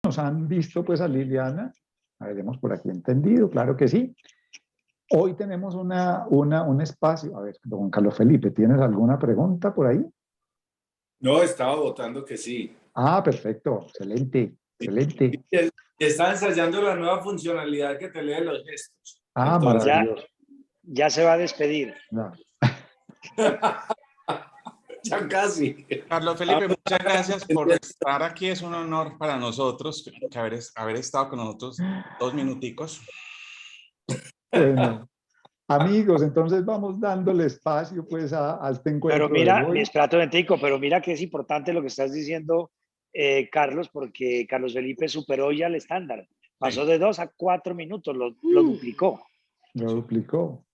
nos han visto pues a Liliana, veremos por aquí entendido, claro que sí. Hoy tenemos un espacio, a ver, don Carlos Felipe, ¿tienes alguna pregunta por ahí? No, estaba votando que sí. Ah, perfecto, excelente, excelente. Estaba ensayando la nueva funcionalidad que te lee los gestos. Ah, Entonces, Ya, maravilloso. ya se va a despedir. Ya. ya casi. Carlos Felipe, muchas gracias por estar aquí. Es un honor para nosotros que haber estado con nosotros 2 minuticos. Bueno, amigos, entonces vamos dándole espacio pues a este Pero encuentro de mira, hoy. espérate un momentico, pero mira que es importante lo que estás diciendo, Carlos, porque Carlos Felipe superó ya el estándar. Pasó de 2 a 4 minutos, lo duplicó. Lo duplicó.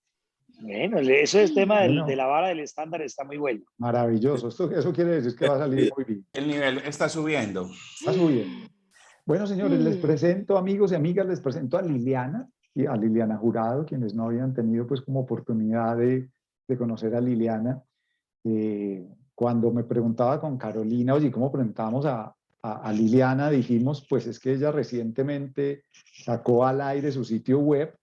Bueno, eso es tema de Bueno, la vara del estándar, está muy bueno. maravilloso. Eso quiere decir que va a salir muy bien. El nivel está subiendo. Va subiendo. Bueno, señores, les presento, amigos y amigas, les presento a Liliana Jurado, quienes no habían tenido pues como oportunidad de conocer a Liliana. Cuando me preguntaba con Carolina, oye, ¿cómo preguntamos a Liliana? Dijimos, pues es que ella recientemente sacó al aire su sitio web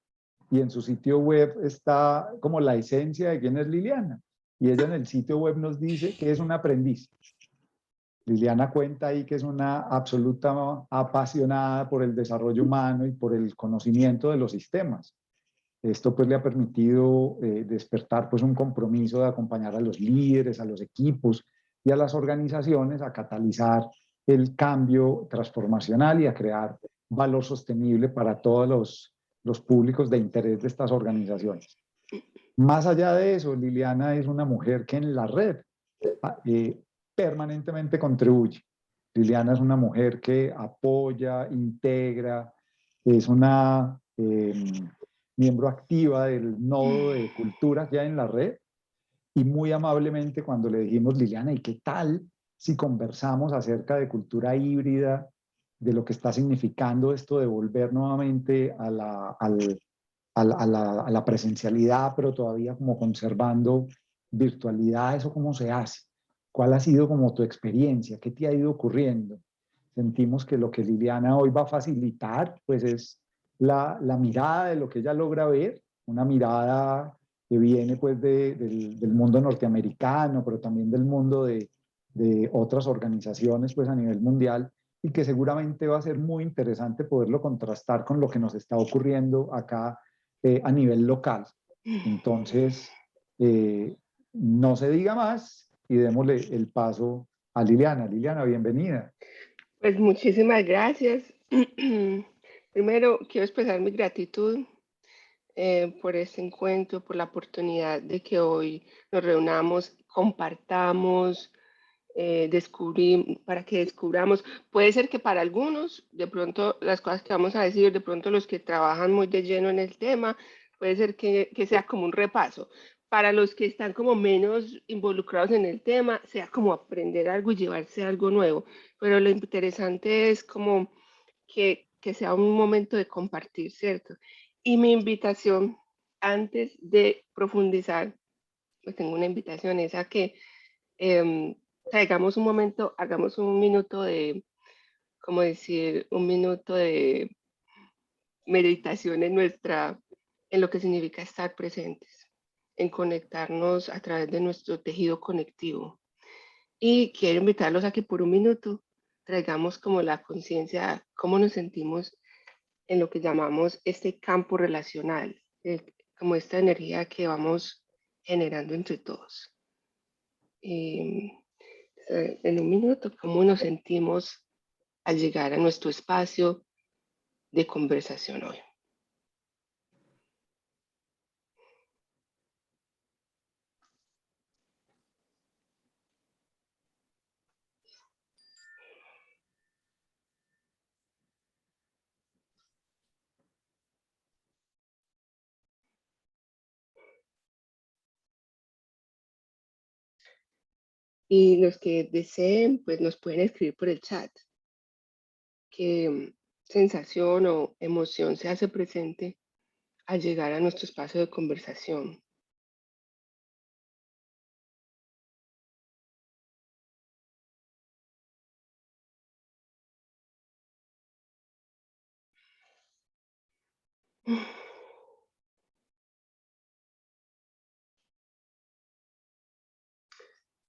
y en su sitio web está como la esencia de quién es Liliana. Y ella en el sitio web nos dice que es un aprendiz. Liliana cuenta ahí que es una absoluta apasionada por el desarrollo humano y por el conocimiento de los sistemas. Esto pues le ha permitido despertar pues un compromiso de acompañar a los líderes, a los equipos y a las organizaciones a catalizar el cambio transformacional y a crear valor sostenible para todos los públicos de interés de estas organizaciones. Más allá de eso, Liliana es una mujer que en la red eh, permanentemente contribuye. Liliana es una mujer que apoya, integra, es una miembro activa del nodo de cultura ya en la red y muy amablemente cuando le dijimos, Liliana, ¿y qué tal si conversamos acerca de cultura híbrida, de lo que está significando esto de volver nuevamente a la presencialidad, pero todavía como conservando virtualidad? ¿Eso cómo se hace? ¿Cuál ha sido como tu experiencia? ¿Qué te ha ido ocurriendo? Sentimos que lo que Liliana hoy va a facilitar, pues es la mirada de lo que ella logra ver, una mirada que viene pues del mundo norteamericano, pero también del mundo de otras organizaciones pues a nivel mundial, y que seguramente va a ser muy interesante poderlo contrastar con lo que nos está ocurriendo acá a nivel local. Entonces, no se diga más y démosle el paso a Liliana. Liliana, bienvenida. Pues muchísimas gracias. Primero, quiero expresar mi gratitud por este encuentro, por la oportunidad de que hoy nos reunamos, compartamos, para que descubramos. Puede ser que para algunos, de pronto las cosas que vamos a decir, de pronto los que trabajan muy de lleno en el tema, puede ser que sea como un repaso. Para los que están como menos involucrados en el tema, sea como aprender algo y llevarse algo nuevo. Pero lo interesante es como que sea un momento de compartir, ¿cierto? Y mi invitación, antes de profundizar, pues tengo una invitación, es a que traigamos un momento, hagamos un minuto de, como decir, un minuto de meditación en lo que significa estar presentes, en conectarnos a través de nuestro tejido conectivo. Y quiero invitarlos a que por un minuto traigamos como la conciencia, cómo nos sentimos en lo que llamamos este campo relacional, como esta energía que vamos generando entre todos. En un minuto, cómo nos sentimos al llegar a nuestro espacio de conversación hoy. Y los que deseen, pues nos pueden escribir por el chat qué sensación o emoción se hace presente al llegar a nuestro espacio de conversación.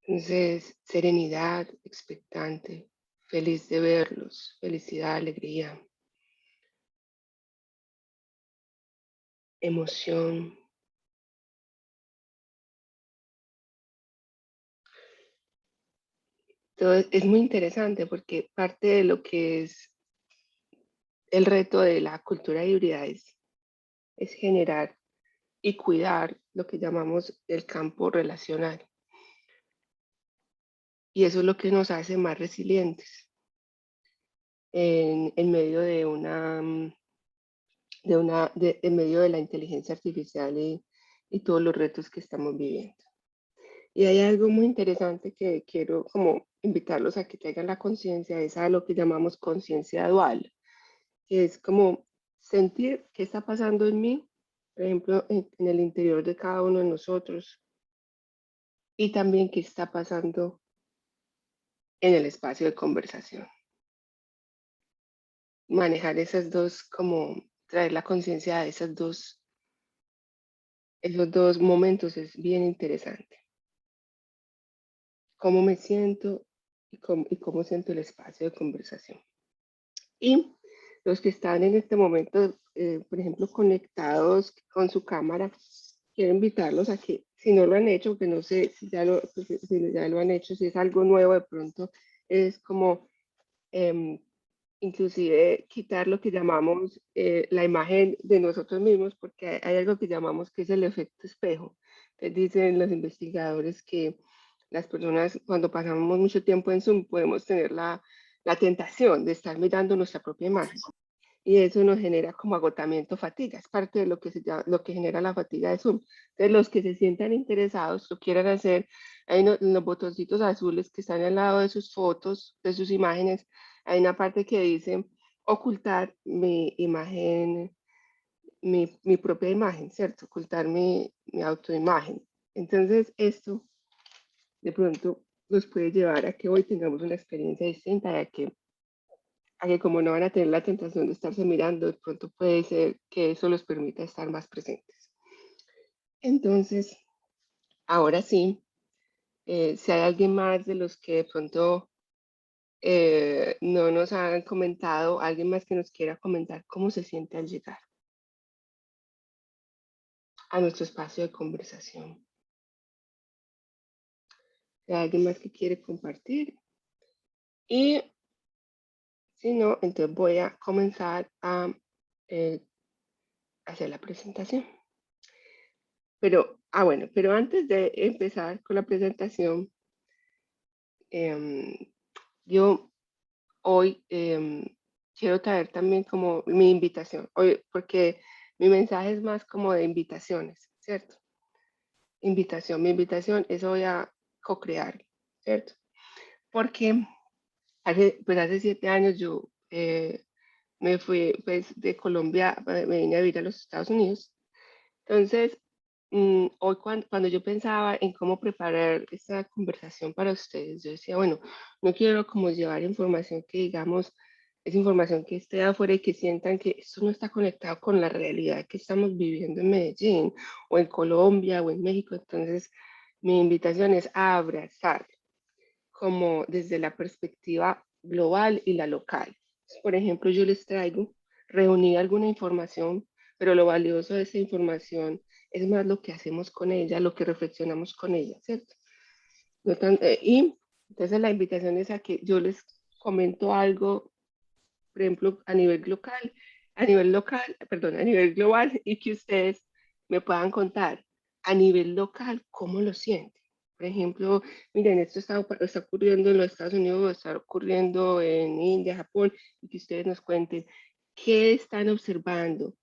Entonces, serenidad, expectante, feliz de verlos, felicidad, alegría, emoción. Todo es muy interesante porque parte de lo que es el reto de la cultura híbrida es generar y cuidar lo que llamamos el campo relacional. Y eso es lo que nos hace más resilientes en medio de en medio de la inteligencia artificial y todos los retos que estamos viviendo. Y hay algo muy interesante que quiero como invitarlos a que tengan la conciencia, es a lo que llamamos conciencia dual, que es como sentir qué está pasando en mí, por ejemplo, en el interior de cada uno de nosotros, y también qué está pasando en el espacio de conversación. Manejar esas dos, como traer la conciencia de esos dos momentos es bien interesante. Cómo me siento y cómo siento el espacio de conversación. Y los que están en este momento, por ejemplo, conectados con su cámara, quiero invitarlos a que, si no lo han hecho, que no sé si ya lo han hecho, si es algo nuevo de pronto, es como inclusive quitar lo que llamamos la imagen de nosotros mismos, porque hay algo que llamamos que es el efecto espejo. Entonces dicen los investigadores que las personas cuando pasamos mucho tiempo en Zoom podemos tener la tentación de estar mirando nuestra propia imagen. Y eso nos genera como agotamiento, fatiga. Es parte de lo que, lo que genera la fatiga de Zoom. Entonces, los que se sientan interesados, lo quieran hacer, hay los botoncitos azules que están al lado de sus fotos, de sus imágenes. Hay una parte que dice ocultar mi imagen, mi propia imagen, ¿cierto? Ocultar mi autoimagen. Entonces, esto de pronto nos puede llevar a que hoy tengamos una experiencia distinta, a que como no van a tener la tentación de estarse mirando, de pronto puede ser que eso los permita estar más presentes. Entonces, ahora sí, si hay alguien más de los que de pronto no nos han comentado, alguien más que nos quiera comentar cómo se siente al llegar a nuestro espacio de conversación. Si hay alguien más que quiere compartir. Y si no, entonces voy a comenzar a hacer la presentación. Pero antes de empezar con la presentación, yo hoy quiero traer también como mi invitación, hoy, porque mi mensaje es más como de invitaciones, ¿cierto? Mi invitación es hoy a co-crear, ¿cierto? Porque hace 7 años yo me fui pues, de Colombia, me vine a vivir a los Estados Unidos. Entonces, hoy cuando yo pensaba en cómo preparar esta conversación para ustedes, yo decía, bueno, no quiero como llevar información que digamos, es información que esté afuera y que sientan que esto no está conectado con la realidad que estamos viviendo en Medellín o en Colombia o en México. Entonces, mi invitación es a abrazar como desde la perspectiva global y la local. Por ejemplo, yo les traigo, reuní alguna información, pero lo valioso de esa información es más lo que hacemos con ella, lo que reflexionamos con ella, ¿cierto? Y entonces la invitación es a que yo les comento algo, por ejemplo, a nivel global, y que ustedes me puedan contar a nivel local cómo lo sienten. Por ejemplo, miren, esto está ocurriendo en los Estados Unidos, está ocurriendo en India, Japón, y que ustedes nos cuenten qué están observando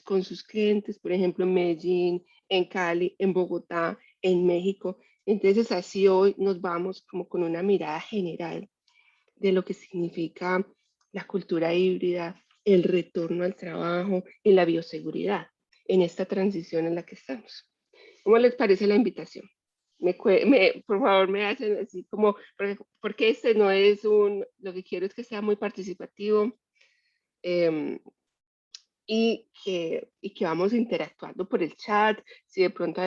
con sus clientes, por ejemplo, en Medellín, en Cali, en Bogotá, en México. Entonces, así hoy nos vamos como con una mirada general de lo que significa la cultura híbrida, el retorno al trabajo y la bioseguridad en esta transición en la que estamos. ¿Cómo les parece la invitación? Por favor, me hacen así como, porque este no es lo que quiero es que sea muy participativo. y que vamos interactuando por el chat. Si de pronto,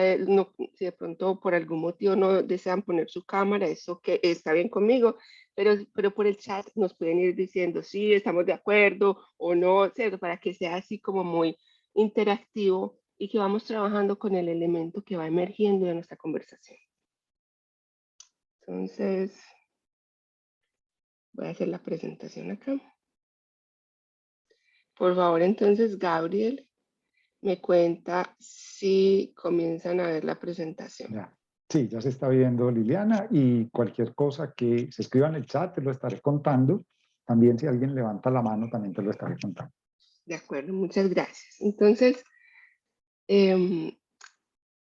si de pronto por algún motivo no desean poner su cámara, eso que está bien conmigo, pero por el chat nos pueden ir diciendo sí, estamos de acuerdo o no, ¿cierto? Para que sea así como muy interactivo y que vamos trabajando con el elemento que va emergiendo de nuestra conversación. Entonces, voy a hacer la presentación acá. Por favor, entonces, Gabriel, me cuenta si comienzan a ver la presentación. Ya. Sí, ya se está viendo Liliana, y cualquier cosa que se escriba en el chat te lo estaré contando. También si alguien levanta la mano, también te lo estaré contando. De acuerdo, muchas gracias. Entonces,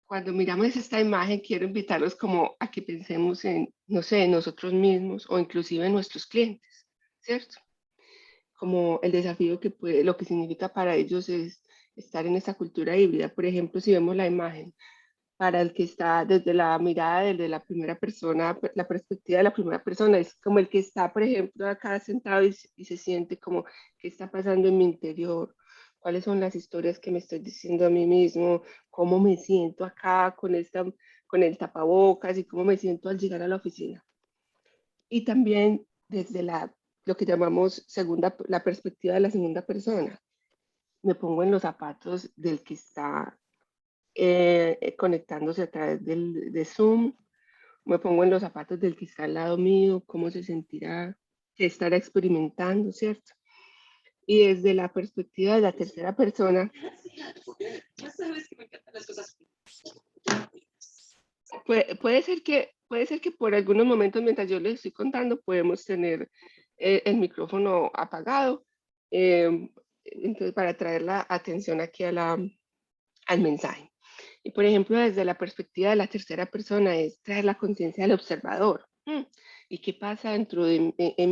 cuando miramos esta imagen, quiero invitarlos como a que pensemos en, no sé, en nosotros mismos o inclusive en nuestros clientes, ¿cierto? Como el desafío que puede, lo que significa para ellos es estar en esta cultura híbrida. Por ejemplo, si vemos la imagen, para el que está desde la mirada desde la primera persona, la perspectiva de la primera persona, es como el que está, por ejemplo, acá sentado y se siente como, ¿qué está pasando en mi interior? ¿Cuáles son las historias que me estoy diciendo a mí mismo? ¿Cómo me siento acá con el tapabocas y cómo me siento al llegar a la oficina? Y también desde lo que llamamos la perspectiva de la segunda persona. Me pongo en los zapatos del que está conectándose a través de Zoom, me pongo en los zapatos del que está al lado mío, cómo se sentirá, qué estará experimentando, ¿cierto? Y desde la perspectiva de la tercera persona, puede ser que por algunos momentos mientras yo les estoy contando podemos tener el micrófono apagado, entonces para traer la atención aquí al mensaje. Y por ejemplo, desde la perspectiva de la tercera persona es traer la conciencia del observador. ¿Y qué pasa en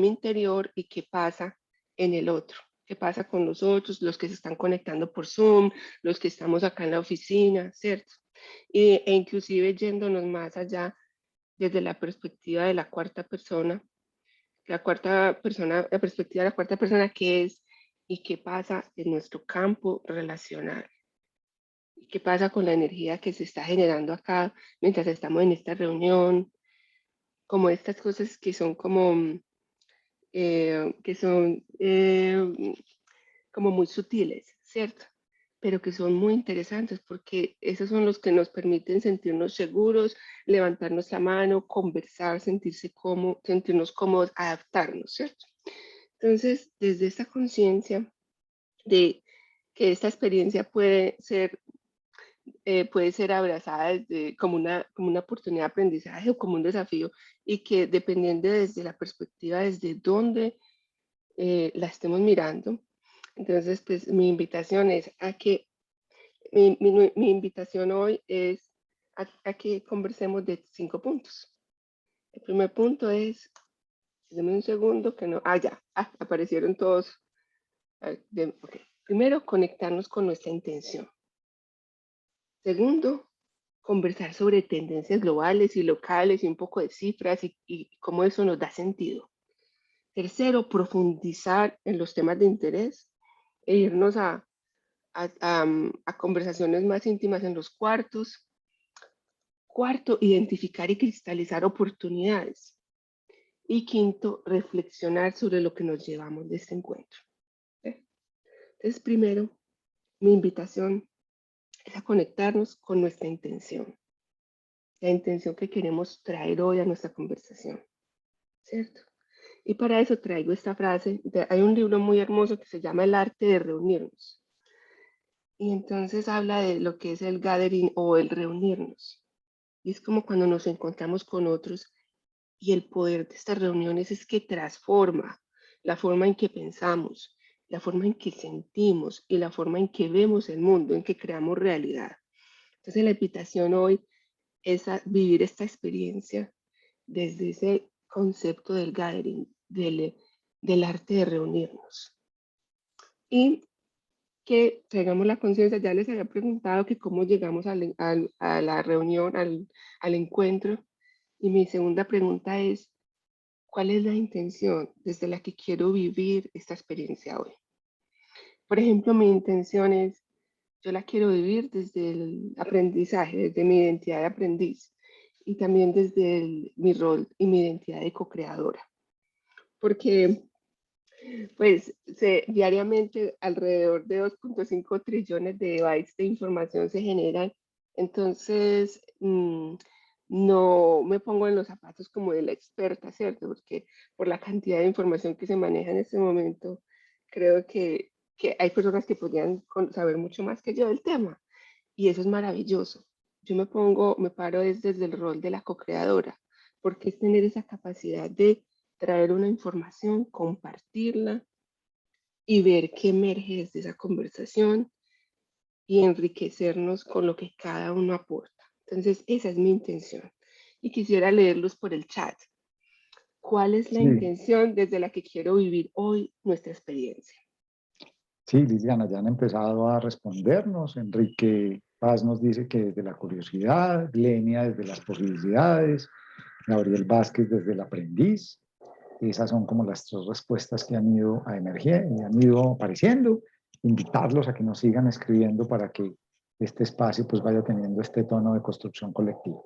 mi interior y qué pasa en el otro? ¿Qué pasa con los otros, los que se están conectando por Zoom, los que estamos acá en la oficina, ¿cierto? E inclusive yéndonos más allá desde la perspectiva de la cuarta persona, la perspectiva de la cuarta persona, ¿qué es y qué pasa en nuestro campo relacional? ¿Qué pasa con la energía que se está generando acá mientras estamos en esta reunión? Como estas cosas que son como muy sutiles, ¿cierto? Pero que son muy interesantes porque esos son los que nos permiten sentirnos seguros, levantarnos la mano, conversar, sentirnos cómodos, adaptarnos, ¿cierto? Entonces, desde esta conciencia de que esta experiencia puede ser abrazada como una oportunidad de aprendizaje o como un desafío, y que dependiendo desde la perspectiva desde donde la estemos mirando. Entonces, pues mi invitación es a que, mi invitación hoy es a que conversemos de 5 puntos. El primer punto es, déjame un segundo que no, ya, aparecieron todos. Okay. Primero, conectarnos con nuestra intención. Segundo, conversar sobre tendencias globales y locales y un poco de cifras y cómo eso nos da sentido. Tercero, profundizar en los temas de interés e irnos a conversaciones más íntimas en los cuartos. Cuarto, identificar y cristalizar oportunidades. Y quinto, reflexionar sobre lo que nos llevamos de este encuentro. Entonces, primero, mi invitación es a conectarnos con nuestra intención. La intención que queremos traer hoy a nuestra conversación, ¿cierto? Y para eso traigo esta frase. Hay un libro muy hermoso que se llama El arte de reunirnos. Y entonces habla de lo que es el gathering o el reunirnos. Y es como cuando nos encontramos con otros, y el poder de estas reuniones es que transforma la forma en que pensamos, la forma en que sentimos y la forma en que vemos el mundo, en que creamos realidad. Entonces la invitación hoy es a vivir esta experiencia desde ese concepto del gathering, del arte de reunirnos. Y que traigamos la conciencia. Ya les había preguntado que cómo llegamos a la reunión, al encuentro. Y mi segunda pregunta es, ¿cuál es la intención desde la que quiero vivir esta experiencia hoy? Por ejemplo, mi intención es, yo la quiero vivir desde el aprendizaje, desde mi identidad de aprendiz y también desde mi rol y mi identidad de co-creadora. Porque pues diariamente alrededor de 2.5 trillones de bytes de información se generan. Entonces, no me pongo en los zapatos como de la experta, ¿cierto? Porque por la cantidad de información que se maneja en este momento, creo que hay personas que podrían saber mucho más que yo del tema. Y eso es maravilloso. Yo me paro desde el rol de la co-creadora, porque es tener esa capacidad de traer una información, compartirla y ver qué emerge desde esa conversación y enriquecernos con lo que cada uno aporta. Entonces, esa es mi intención. Y quisiera leerlos por el chat. ¿Cuál es la Sí, intención desde la que quiero vivir hoy nuestra experiencia? sí, Liliana, ya han empezado a respondernos. Enrique Paz nos dice que desde la curiosidad, Lenia desde las posibilidades, Gabriel Vázquez desde el aprendiz. Esas son como las tres respuestas que han ido a emerger y han ido apareciendo. Invitarlos a que nos sigan escribiendo para que este espacio pues vaya teniendo este tono de construcción colectiva.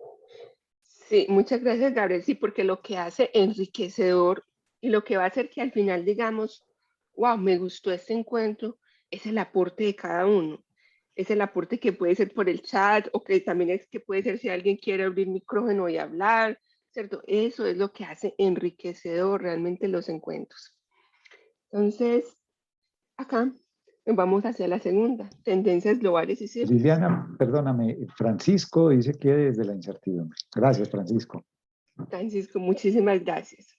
Sí, muchas gracias, Gabriel. Sí, porque lo que hace enriquecedor y lo que va a hacer que al final digamos, wow, me gustó este encuentro, es el aporte de cada uno. Es el aporte que puede ser por el chat o que también es que puede ser si alguien quiere abrir micrófono y hablar, ¿cierto? Eso es lo que hace enriquecedor realmente los encuentros. Entonces, acá vamos hacia la segunda, tendencias globales y círculos. Liliana, perdóname, Francisco dice que desde la incertidumbre. Gracias, Francisco. Francisco, muchísimas gracias.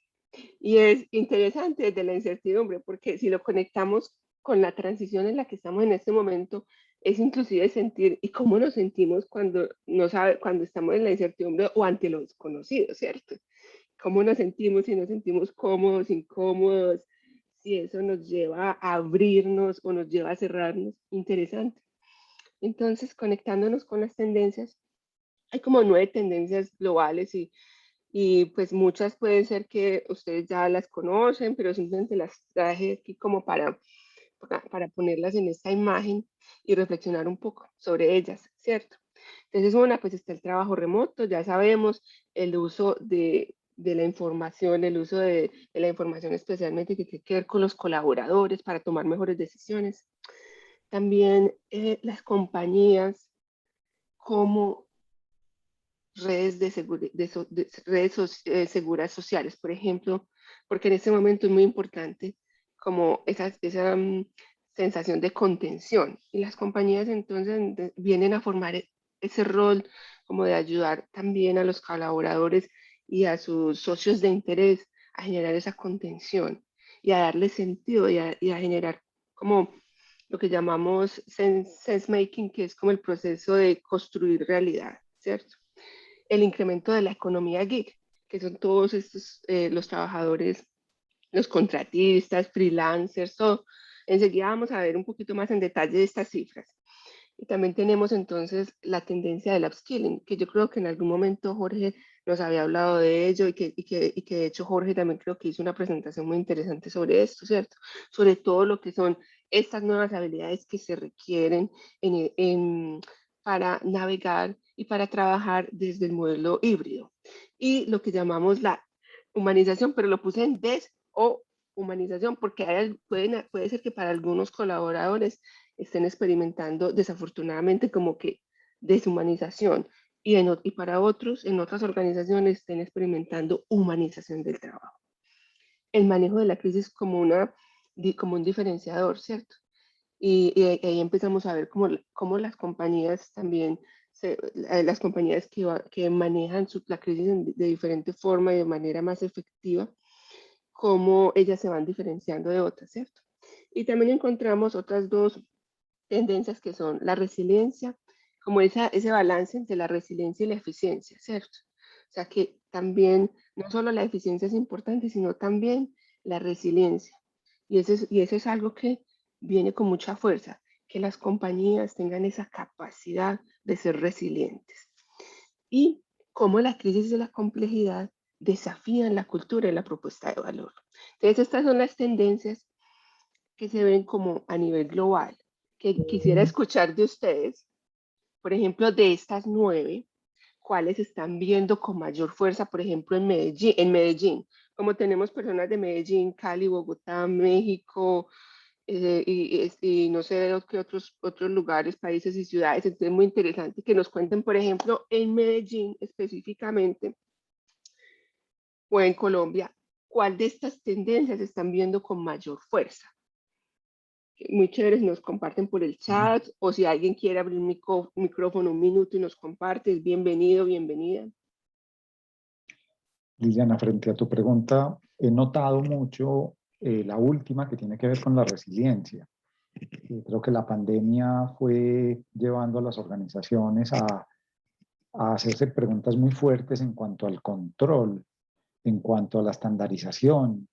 Y es interesante desde la incertidumbre, porque si lo conectamos con la transición en la que estamos en este momento, es inclusive sentir y cómo nos sentimos cuando, no sabe, cuando estamos en la incertidumbre o ante lo desconocido, ¿cierto? Cómo nos sentimos, si nos sentimos cómodos, incómodos, si eso nos lleva a abrirnos o nos lleva a cerrarnos. Interesante. Entonces, conectándonos con las tendencias, hay como 9 tendencias globales y pues muchas pueden ser que ustedes ya las conocen, pero simplemente las traje aquí como para ponerlas en esta imagen y reflexionar un poco sobre ellas, ¿cierto? Entonces, una, pues está el trabajo remoto, ya sabemos, el uso de la información, el uso de la información especialmente que tiene que ver con los colaboradores para tomar mejores decisiones. También las compañías como redes seguras sociales, por ejemplo, porque en este momento es muy importante como esa sensación de contención. Y las compañías entonces vienen a formar ese rol como de ayudar también a los colaboradores y a sus socios de interés a generar esa contención y a darle sentido y a generar como lo que llamamos sense making, que es como el proceso de construir realidad, ¿cierto? El incremento de la economía gig, que son todos estos, los trabajadores, los contratistas, freelancers, todo. Enseguida vamos a ver un poquito más en detalle de estas cifras. Y también tenemos entonces la tendencia del upskilling, que yo creo que en algún momento Jorge nos había hablado de ello y que de hecho Jorge también creo que hizo una presentación muy interesante sobre esto, ¿cierto? Sobre todo lo que son estas nuevas habilidades que se requieren para navegar y para trabajar desde el modelo híbrido. Y lo que llamamos la humanización, pero lo puse en des o humanización porque puede ser que para algunos colaboradores estén experimentando desafortunadamente como que deshumanización y para otros en otras organizaciones estén experimentando humanización del trabajo. El manejo de la crisis como un diferenciador, ¿cierto? Y ahí empezamos a ver cómo las compañías también, las compañías que manejan la crisis de diferente forma y de manera más efectiva, cómo ellas se van diferenciando de otras, ¿cierto? Y también encontramos otras dos tendencias que son la resiliencia, como ese balance entre la resiliencia y la eficiencia, ¿cierto? O sea que también no solo la eficiencia es importante, sino también la resiliencia. Y eso es algo que viene con mucha fuerza, que las compañías tengan esa capacidad de ser resilientes. Y cómo la crisis y la complejidad desafían la cultura y la propuesta de valor. Entonces, estas son las tendencias que se ven como a nivel global, que quisiera escuchar de ustedes, por ejemplo, de estas 9, cuáles están viendo con mayor fuerza, por ejemplo, en Medellín, como tenemos personas de Medellín, Cali, Bogotá, México, y no sé qué otros lugares, países y ciudades. Entonces es muy interesante que nos cuenten, por ejemplo, en Medellín específicamente, o en Colombia, cuál de estas tendencias están viendo con mayor fuerza. Muy chéveres, nos comparten por el chat, o si alguien quiere abrir micrófono un minuto y nos comparte, es bienvenido, bienvenida. Liliana, frente a tu pregunta, he notado mucho la última que tiene que ver con la resiliencia. Creo que la pandemia fue llevando a las organizaciones a hacerse preguntas muy fuertes en cuanto al control, en cuanto a la estandarización,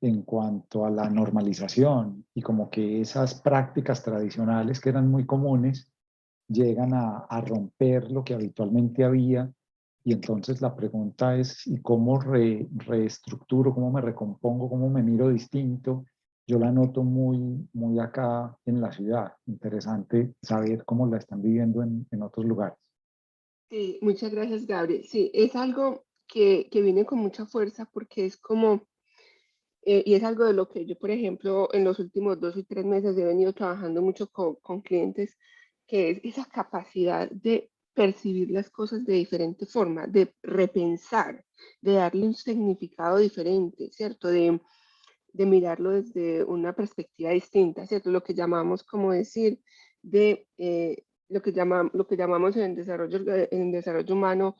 en cuanto a la normalización, y como que esas prácticas tradicionales que eran muy comunes llegan a romper lo que habitualmente había. Y entonces la pregunta es, ¿y cómo reestructuro, cómo me recompongo, cómo me miro distinto? Yo la noto muy acá en la ciudad. Interesante saber cómo la están viviendo en otros lugares. Sí, muchas gracias, Gabriel. Sí, es algo que viene con mucha fuerza porque es como, y es algo de lo que yo, por ejemplo, en los últimos 2 y 3 meses he venido trabajando mucho con clientes, que es esa capacidad de percibir las cosas de diferente forma, de repensar, de darle un significado diferente, ¿cierto? De mirarlo desde una perspectiva distinta, ¿cierto? Lo que llamamos, como decir, de lo que llamamos en desarrollo humano,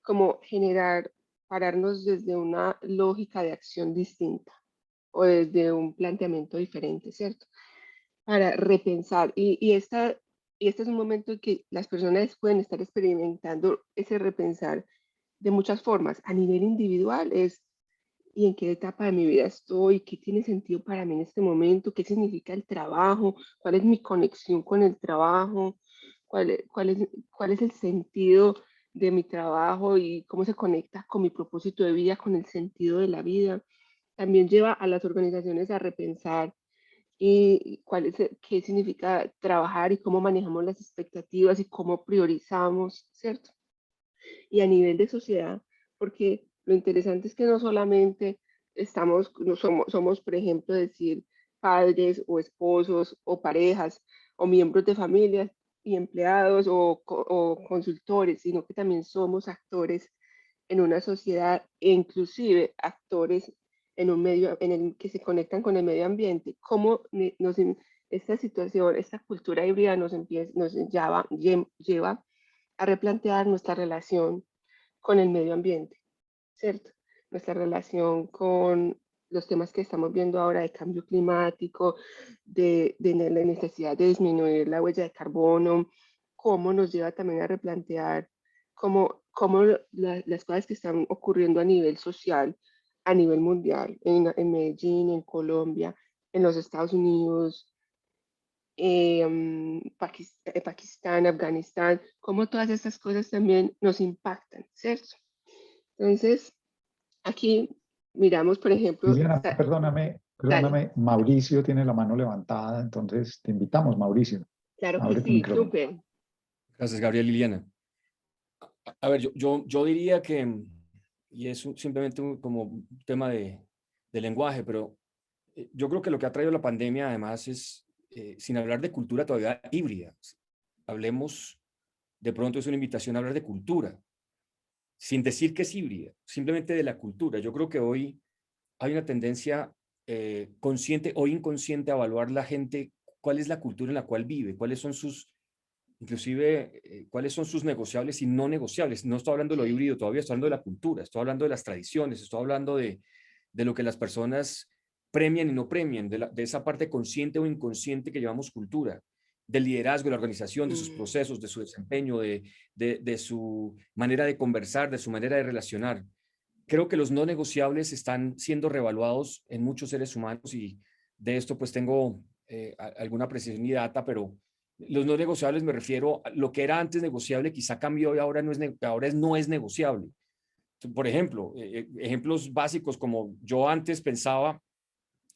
como generar, pararnos desde una lógica de acción distinta o desde un planteamiento diferente, ¿cierto? Para repensar. Y este es un momento en que las personas pueden estar experimentando ese repensar de muchas formas. A nivel individual es y en qué etapa de mi vida estoy, qué tiene sentido para mí en este momento, qué significa el trabajo, cuál es mi conexión con el trabajo, cuál es el sentido de mi trabajo y cómo se conecta con mi propósito de vida, con el sentido de la vida. También lleva a las organizaciones a repensar qué significa trabajar y cómo manejamos las expectativas y cómo priorizamos, ¿cierto? Y a nivel de sociedad, porque lo interesante es que no solamente somos, por ejemplo, decir padres o esposos o parejas o miembros de familias y empleados o consultores, sino que también somos actores en una sociedad e inclusive actores en un medio en el que se conectan con el medio ambiente. Cómo esta situación, esta cultura híbrida nos lleva a replantear nuestra relación con el medio ambiente, ¿cierto? Nuestra relación con los temas que estamos viendo ahora de cambio climático, de la necesidad de disminuir la huella de carbono, cómo nos lleva también a replantear cómo las cosas que están ocurriendo a nivel social, a nivel mundial, en Medellín, en Colombia, en los Estados Unidos, Pakistán, Afganistán, cómo todas estas cosas también nos impactan, ¿cierto? Entonces, aquí miramos, por ejemplo, Liliana, dale, perdóname, Mauricio tiene la mano levantada, entonces te invitamos, Mauricio. claro que Abre tu sí, micrófono. súper. Gracias, Gabriel. Liliana. A ver, yo diría que, y es simplemente como un tema de lenguaje, pero yo creo que lo que ha traído la pandemia además es, sin hablar de cultura todavía híbrida, hablemos, de pronto es una invitación a hablar de cultura, sin decir que es híbrida, simplemente de la cultura. Yo creo que hoy hay una tendencia consciente o inconsciente a evaluar la gente, cuál es la cultura en la cual vive, cuáles son sus, inclusive, cuáles son sus negociables y no negociables. No estoy hablando de lo híbrido todavía, estoy hablando de la cultura, estoy hablando de las tradiciones, estoy hablando de lo que las personas premian y no premian, de esa parte consciente o inconsciente que llamamos cultura, del liderazgo de la organización, de sus procesos, de su desempeño, de su manera de conversar, de su manera de relacionar. Creo que los no negociables están siendo revaluados en muchos seres humanos y de esto pues tengo alguna precisión y data, pero los no negociables me refiero a lo que era antes negociable, quizá cambió y ahora no es negociable. Por ejemplo, ejemplos básicos como yo antes pensaba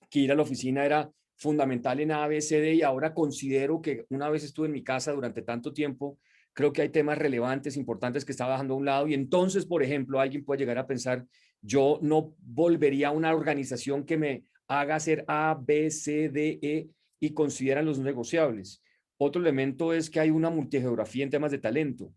que ir a la oficina era fundamental en A, B, C, D, y ahora considero que una vez estuve en mi casa durante tanto tiempo, creo que hay temas relevantes, importantes que estaba dejando a un lado, y entonces, por ejemplo, alguien puede llegar a pensar, yo no volvería a una organización que me haga hacer A, B, C, D, E y consideran los negociables. Otro elemento es que hay una multigeografía en temas de talento.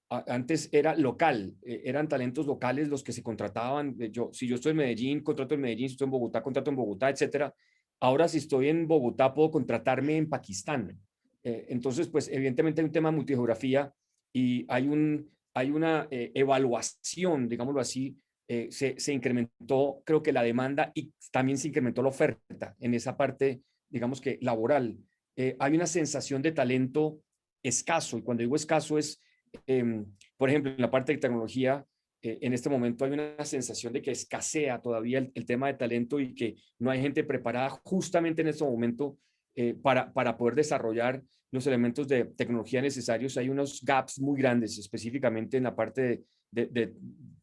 Antes era local, eran talentos locales los que se contrataban. Si yo estoy en Medellín, contrato en Medellín; si estoy en Bogotá, contrato en Bogotá, etcétera. Ahora, si estoy en Bogotá, puedo contratarme en Pakistán. Entonces, pues evidentemente hay un tema de multigeografía y hay una evaluación, digámoslo así. Se incrementó, creo que la demanda, y también se incrementó la oferta en esa parte, digamos que laboral. Hay una sensación de talento escaso, y cuando digo escaso es, por ejemplo, en la parte de tecnología, en este momento hay una sensación de que escasea todavía el tema de talento y que no hay gente preparada justamente en este momento para poder desarrollar los elementos de tecnología necesarios. Hay unos gaps muy grandes, específicamente en la parte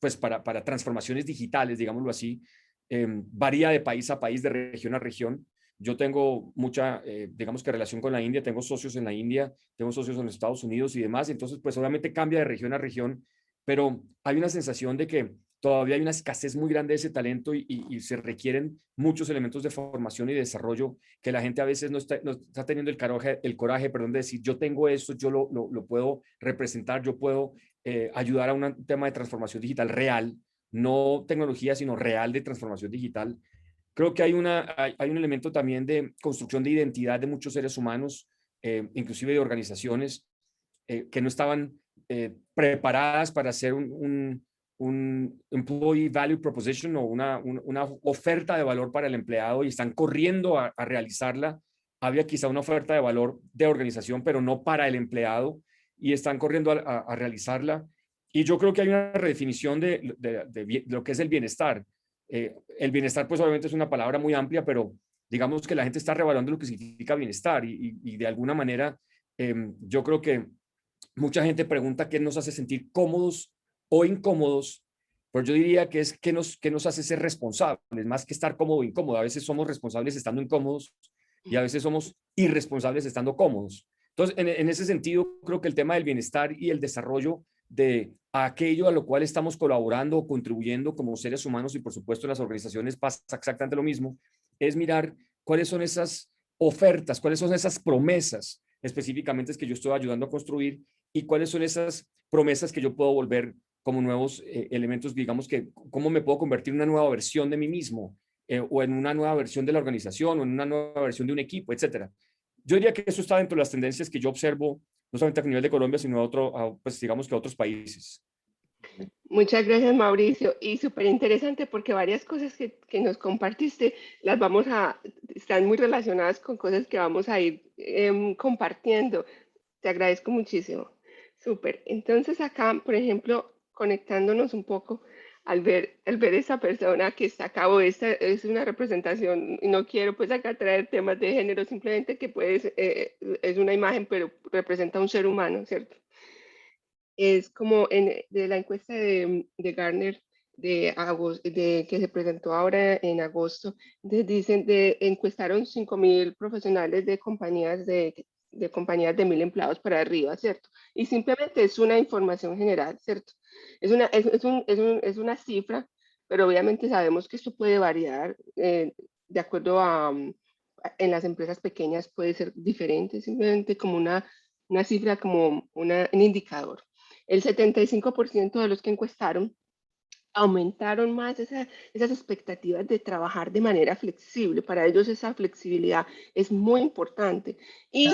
pues para transformaciones digitales, digámoslo así. Varía de país a país, de región a región. Yo tengo mucha, digamos que relación con la India, tengo socios en la India, tengo socios en los Estados Unidos y demás, entonces pues obviamente cambia de región a región, pero hay una sensación de que todavía hay una escasez muy grande de ese talento y se requieren muchos elementos de formación y de desarrollo que la gente a veces no está teniendo el coraje, perdón, de decir, yo tengo esto, yo lo puedo representar, yo puedo ayudar a un tema de transformación digital real, no tecnología, sino real de transformación digital. Creo que hay un elemento también de construcción de identidad de muchos seres humanos, inclusive de organizaciones, que no estaban preparadas para hacer un employee value proposition o una oferta de valor para el empleado y están corriendo a realizarla. Había quizá una oferta de valor de organización, pero no para el empleado, y están corriendo a realizarla. Y yo creo que hay una redefinición de lo que es el bienestar. El bienestar, pues obviamente es una palabra muy amplia, pero digamos que la gente está revaluando lo que significa bienestar y de alguna manera yo creo que mucha gente pregunta qué nos hace sentir cómodos o incómodos, pero yo diría que es qué nos hace ser responsables, más que estar cómodo o incómodo. A veces somos responsables estando incómodos y a veces somos irresponsables estando cómodos. Entonces, en ese sentido, creo que el tema del bienestar y el desarrollo de aquello a lo cual estamos colaborando o contribuyendo como seres humanos, y por supuesto en las organizaciones pasa exactamente lo mismo, es mirar cuáles son esas ofertas, cuáles son esas promesas específicamente que yo estoy ayudando a construir y cuáles son esas promesas que yo puedo volver como nuevos elementos, digamos que cómo me puedo convertir en una nueva versión de mí mismo o en una nueva versión de la organización o en una nueva versión de un equipo, etcétera. Yo diría que eso está dentro de las tendencias que yo observo, no solamente a nivel de Colombia, sino pues digamos que a otros países. Muchas gracias, Mauricio. Y súper interesante porque varias cosas que nos compartiste están muy relacionadas con cosas que vamos a ir compartiendo. Te agradezco muchísimo. Súper. Entonces acá, por ejemplo, conectándonos un poco al ver esa persona que está a cabo, esta es una representación, y no quiero pues acá traer temas de género, simplemente que es una imagen, pero representa a un ser humano, ¿cierto? Es como de la encuesta de Gartner que se presentó ahora en agosto, encuestaron 5.000 profesionales de compañías de 1.000 empleados para arriba, ¿cierto? Y simplemente es una información general, ¿cierto? Es una cifra, pero obviamente sabemos que esto puede variar de acuerdo en las empresas pequeñas puede ser diferente, simplemente como una cifra, como un indicador. El 75% de los que encuestaron aumentaron más esas expectativas de trabajar de manera flexible. Para ellos esa flexibilidad es muy importante. Y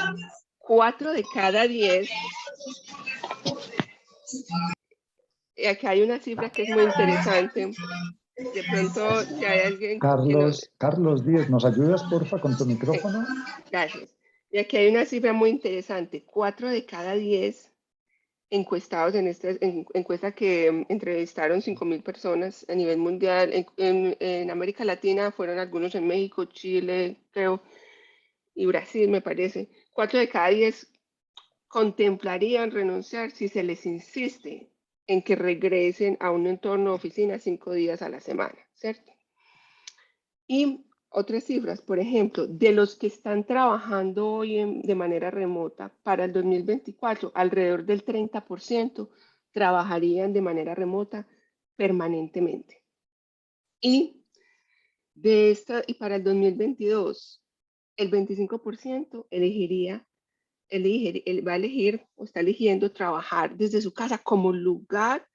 4 de cada 10, aquí hay una cifra que es muy interesante. De pronto, si hay alguien Carlos Díez, ¿nos ayudas, porfa, con tu micrófono? Gracias. Y aquí hay una cifra muy interesante. 4 de cada 10 encuestados en esta encuesta que entrevistaron 5.000 personas a nivel mundial. En América Latina fueron algunos en México, Chile, creo, y Brasil, me parece. 4 de cada 10 contemplarían renunciar si se les insiste en que regresen a un entorno de oficina 5 días a la semana, ¿cierto? Y otras cifras, por ejemplo, de los que están trabajando hoy de manera remota, para el 2024, alrededor del 30% trabajarían de manera remota permanentemente. Y para el 2022, el 25% va a elegir o está eligiendo trabajar desde su casa como lugar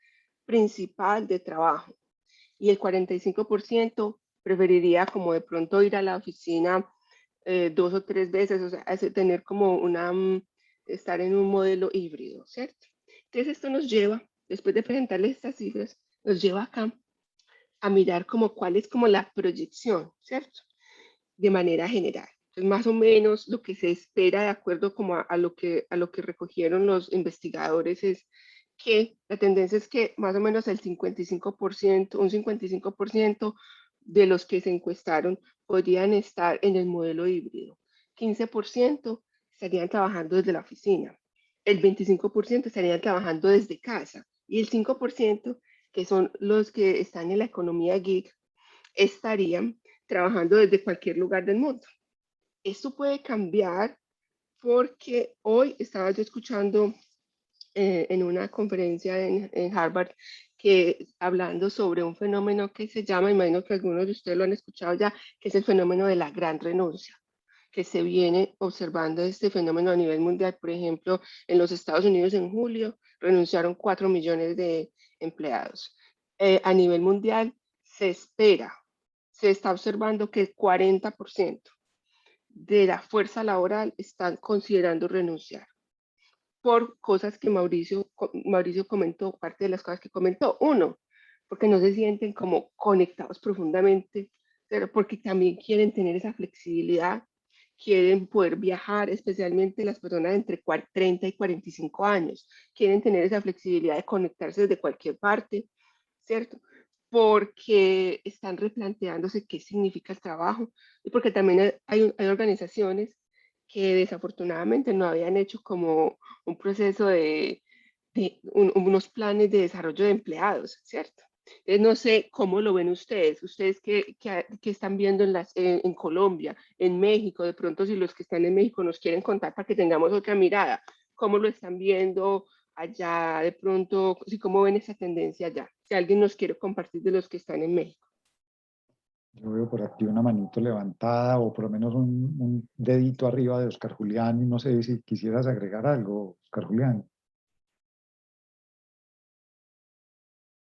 principal de trabajo. Y el 45% preferiría como de pronto ir a la oficina 2 o 3 veces, o sea, tener como estar en un modelo híbrido, ¿cierto? Entonces esto nos lleva, después de presentarles estas cifras, nos lleva acá a mirar como cuál es como la proyección, ¿cierto? De manera general. Entonces, más o menos lo que se espera de acuerdo como a lo que recogieron los investigadores es que la tendencia es que más o menos el 55%, un 55% de los que se encuestaron podrían estar en el modelo híbrido. 15% estarían trabajando desde la oficina. El 25% estarían trabajando desde casa. Y el 5%, que son los que están en la economía gig, estarían trabajando desde cualquier lugar del mundo. Esto puede cambiar porque hoy estaba yo escuchando en una conferencia en Harvard que hablando sobre un fenómeno que se llama, imagino que algunos de ustedes lo han escuchado ya, que es el fenómeno de la gran renuncia, que se viene observando este fenómeno a nivel mundial. Por ejemplo, en los Estados Unidos en julio renunciaron 4 millones de empleados. A nivel mundial se está observando que el 40% de la fuerza laboral están considerando renunciar por cosas que Mauricio comentó, parte de las cosas que comentó. Uno, porque no se sienten como conectados profundamente, pero porque también quieren tener esa flexibilidad, quieren poder viajar, especialmente las personas entre 30 y 45 años, quieren tener esa flexibilidad de conectarse desde cualquier parte, ¿cierto? Porque están replanteándose qué significa el trabajo y porque también hay organizaciones que desafortunadamente no habían hecho como un proceso unos planes de desarrollo de empleados, ¿cierto? Entonces, no sé cómo lo ven ustedes que están viendo en Colombia, en México, de pronto si los que están en México nos quieren contar para que tengamos otra mirada, cómo lo están viendo allá, de pronto, si cómo ven esa tendencia allá, si alguien nos quiere compartir de los que están en México. Yo veo por aquí una manito levantada o por lo menos un dedito arriba de Oscar Julián y no sé si quisieras agregar algo, Oscar Julián.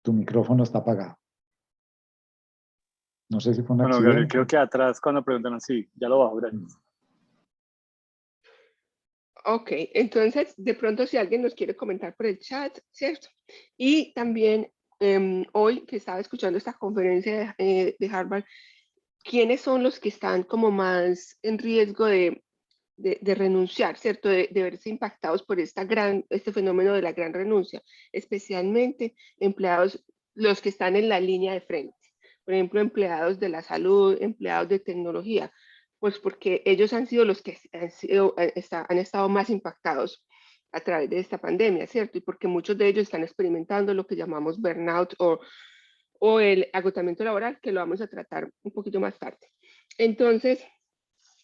Tu micrófono está apagado. No sé si fue un accidente. Gabriel, creo que atrás cuando preguntan así, ya lo bajo, gracias. Ok, entonces de pronto si alguien nos quiere comentar por el chat, ¿cierto? Y también hoy que estaba escuchando esta conferencia de Harvard, ¿quiénes son los que están como más en riesgo de renunciar, ¿cierto? De verse impactados por este fenómeno de la gran renuncia, especialmente empleados, los que están en la línea de frente, por ejemplo, empleados de la salud, empleados de tecnología, pues porque ellos han sido los que han estado más impactados a través de esta pandemia, ¿cierto? Y porque muchos de ellos están experimentando lo que llamamos burnout o el agotamiento laboral, que lo vamos a tratar un poquito más tarde. Entonces,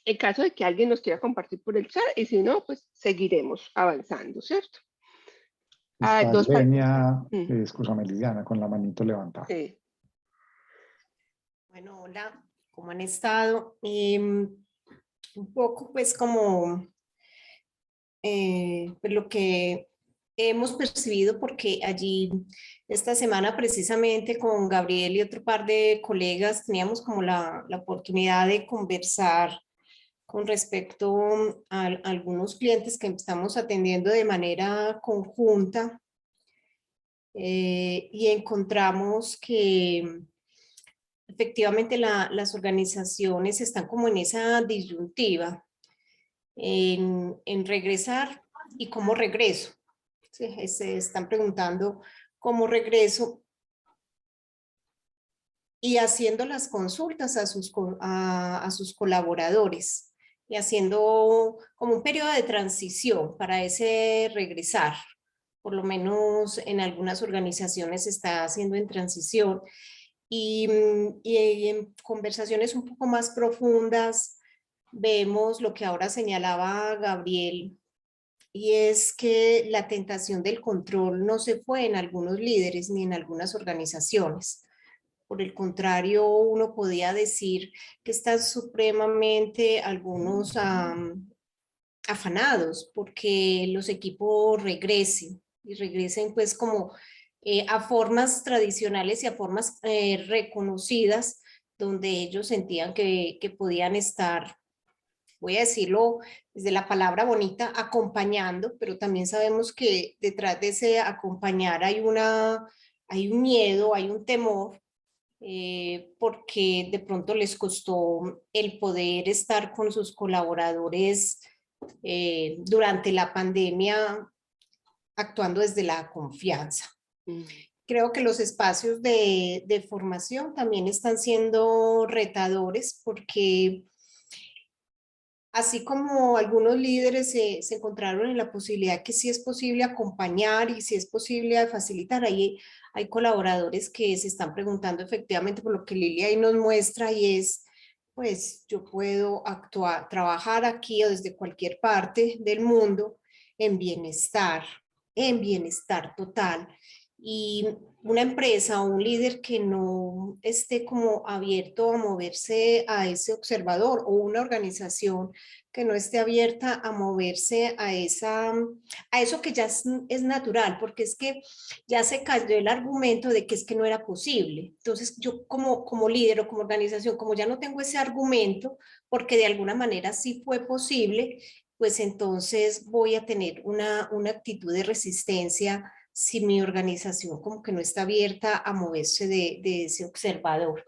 en caso de que alguien nos quiera compartir por el chat, y si no, pues seguiremos avanzando, ¿cierto? Está Lenia, escúchame, Liliana, con la manito levantada. Sí. Bueno, hola, ¿cómo han estado? Un poco pues como pues lo que hemos percibido, porque allí esta semana precisamente con Gabriel y otro par de colegas teníamos como la oportunidad de conversar con respecto a algunos clientes que estamos atendiendo de manera conjunta y encontramos que efectivamente las organizaciones están como en esa disyuntiva en regresar y cómo regreso. Se están preguntando cómo regreso y haciendo las consultas a sus colaboradores y haciendo como un periodo de transición para ese regresar. Por lo menos en algunas organizaciones se está haciendo en transición y en conversaciones un poco más profundas vemos lo que ahora señalaba Gabriel, y es que la tentación del control no se fue en algunos líderes ni en algunas organizaciones. Por el contrario, uno podía decir que están supremamente algunos afanados porque los equipos regresen y regresen pues como a formas tradicionales y a formas reconocidas donde ellos sentían que podían estar, voy a decirlo desde la palabra bonita, acompañando, pero también sabemos que detrás de ese acompañar hay un miedo, hay un temor, porque de pronto les costó el poder estar con sus colaboradores durante la pandemia, actuando desde la confianza. Creo que los espacios de formación también están siendo retadores porque así como algunos líderes se encontraron en la posibilidad que sí es posible acompañar y sí es posible facilitar, hay colaboradores que se están preguntando efectivamente por lo que Lilia ahí nos muestra, y es, pues yo puedo actuar, trabajar aquí o desde cualquier parte del mundo en bienestar total. Y una empresa o un líder que no esté como abierto a moverse a ese observador, o una organización que no esté abierta a moverse a eso que ya es natural, porque es que ya se cayó el argumento de que es que no era posible. Entonces yo como líder o como organización, como ya no tengo ese argumento, porque de alguna manera sí fue posible, pues entonces voy a tener una actitud de resistencia si mi organización como que no está abierta a moverse de ese observador.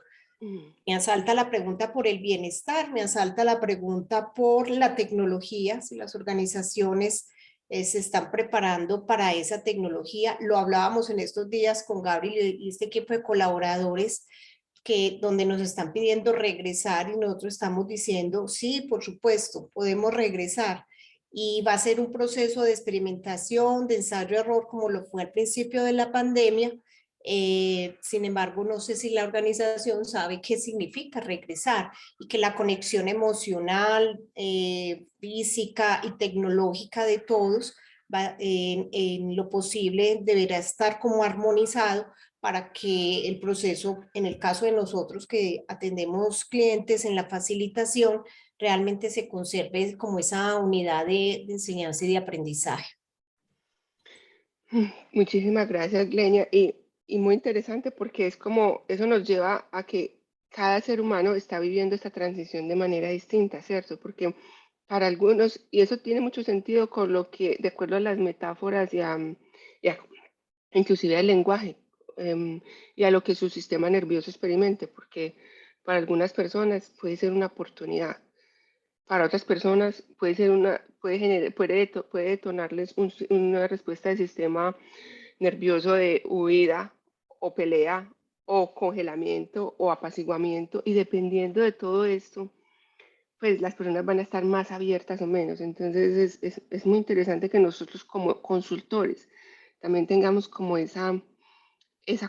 Me asalta la pregunta por el bienestar, me asalta la pregunta por la tecnología, si las organizaciones se están preparando para esa tecnología. Lo hablábamos en estos días con Gabriel y este equipo de colaboradores, donde nos están pidiendo regresar y nosotros estamos diciendo, sí, por supuesto, podemos regresar. Y va a ser un proceso de experimentación, de ensayo-error, como lo fue al principio de la pandemia. Sin embargo, no sé si la organización sabe qué significa regresar, y que la conexión emocional, física y tecnológica de todos en lo posible deberá estar como armonizado para que el proceso, en el caso de nosotros que atendemos clientes en la facilitación, realmente se conserve como esa unidad de enseñanza y de aprendizaje. Muchísimas gracias, Glenia. Y muy interesante porque es como, eso nos lleva a que cada ser humano está viviendo esta transición de manera distinta, ¿cierto? Porque para algunos, y eso tiene mucho sentido con lo que, de acuerdo a las metáforas inclusive al lenguaje, y a lo que su sistema nervioso experimente, porque para algunas personas puede ser una oportunidad, para otras personas puede ser puede detonarles una respuesta del sistema nervioso de huida o pelea o congelamiento o apaciguamiento, y dependiendo de todo esto, pues las personas van a estar más abiertas o menos. Entonces es muy interesante que nosotros como consultores también tengamos como esa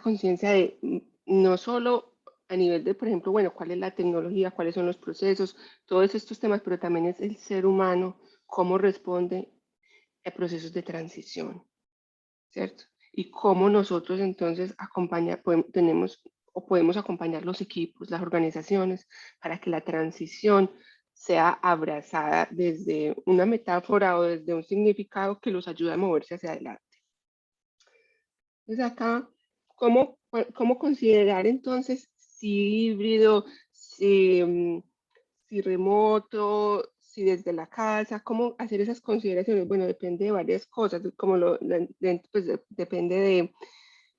conciencia de no solo a nivel de, por ejemplo, bueno, cuál es la tecnología, cuáles son los procesos, todos estos temas, pero también es el ser humano, cómo responde a procesos de transición, ¿cierto? Y cómo nosotros entonces podemos acompañar los equipos, las organizaciones, para que la transición sea abrazada desde una metáfora o desde un significado que los ayude a moverse hacia adelante. Entonces acá, ¿cómo considerar entonces si híbrido, si remoto, si desde la casa? ¿Cómo hacer esas consideraciones? Bueno, depende de varias cosas, pues depende de,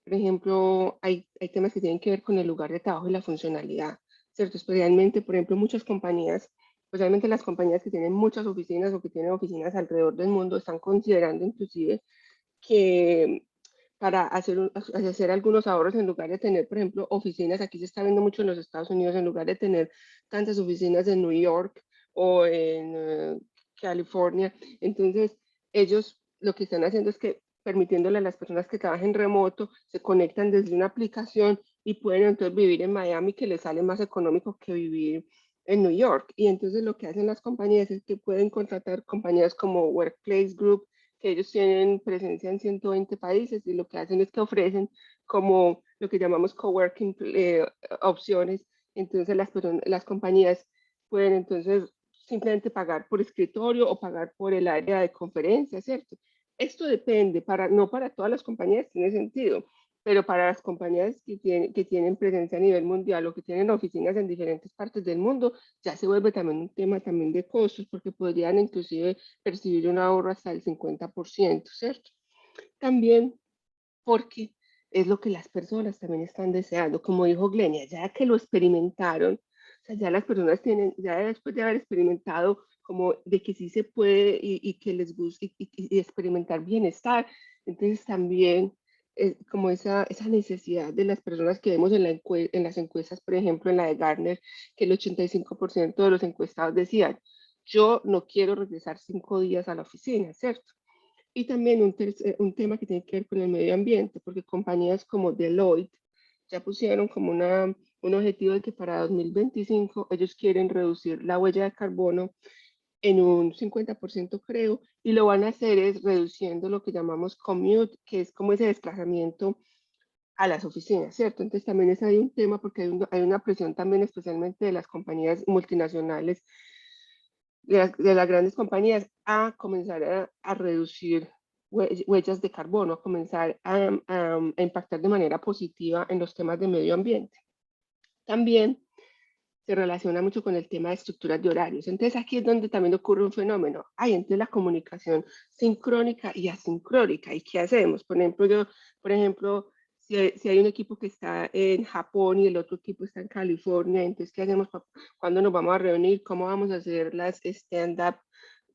por ejemplo, hay temas que tienen que ver con el lugar de trabajo y la funcionalidad, ¿cierto? Especialmente, por ejemplo, muchas compañías, especialmente las compañías que tienen muchas oficinas o que tienen oficinas alrededor del mundo, están considerando inclusive que para hacer algunos ahorros, en lugar de tener, por ejemplo, oficinas, aquí se está viendo mucho en los Estados Unidos, en lugar de tener tantas oficinas en New York o en California, entonces ellos lo que están haciendo es que permitiéndole a las personas que trabajen remoto, se conectan desde una aplicación y pueden entonces vivir en Miami, que les sale más económico que vivir en New York. Y entonces lo que hacen las compañías es que pueden contratar compañías como Workplace Group, que ellos tienen presencia en 120 países, y lo que hacen es que ofrecen como lo que llamamos coworking opciones. Entonces las compañías pueden entonces simplemente pagar por escritorio o pagar por el área de conferencia, ¿cierto? Esto depende, no para todas las compañías tiene sentido, pero para las compañías que tienen presencia a nivel mundial o que tienen oficinas en diferentes partes del mundo, ya se vuelve también un tema también de costos, porque podrían inclusive percibir un ahorro hasta el 50%, ¿cierto? También porque es lo que las personas también están deseando, como dijo Glenia, ya que lo experimentaron, o sea, ya las personas tienen, ya después de haber experimentado como de que sí se puede y que les gusta y experimentar bienestar, entonces también como esa necesidad de las personas que vemos en las encuestas, por ejemplo, en la de Gartner, que el 85% de los encuestados decían, yo no quiero regresar 5 días a la oficina, ¿cierto? Y también un tema que tiene que ver con el medio ambiente, porque compañías como Deloitte ya pusieron como un objetivo de que para 2025 ellos quieren reducir la huella de carbono en un 50%, creo, y lo van a hacer es reduciendo lo que llamamos commute, que es como ese desplazamiento a las oficinas, ¿cierto? Entonces también es ahí un tema porque hay una presión también especialmente de las compañías multinacionales, de las grandes compañías, a comenzar a reducir huellas de carbono, a comenzar a impactar de manera positiva en los temas de medio ambiente. También se relaciona mucho con el tema de estructuras de horarios. Entonces aquí es donde también ocurre un fenómeno. Hay entre la comunicación sincrónica y asincrónica. ¿Y qué hacemos? Por ejemplo, si hay un equipo que está en Japón y el otro equipo está en California, entonces ¿qué hacemos? ¿Cuándo nos vamos a reunir? ¿Cómo vamos a hacer las stand-up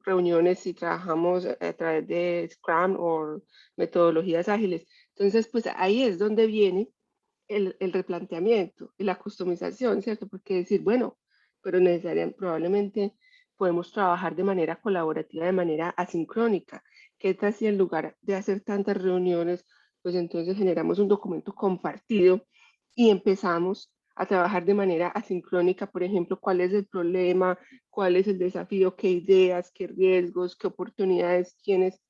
reuniones si trabajamos a través de Scrum o metodologías ágiles? Entonces, pues ahí es donde viene el replanteamiento y la customización, ¿cierto? Porque decir, bueno, pero necesariamente, probablemente podemos trabajar de manera colaborativa, de manera asincrónica. ¿Qué tal si en lugar de hacer tantas reuniones, pues entonces generamos un documento compartido y empezamos a trabajar de manera asincrónica? Por ejemplo, cuál es el problema, cuál es el desafío, qué ideas, qué riesgos, qué oportunidades, quiénes,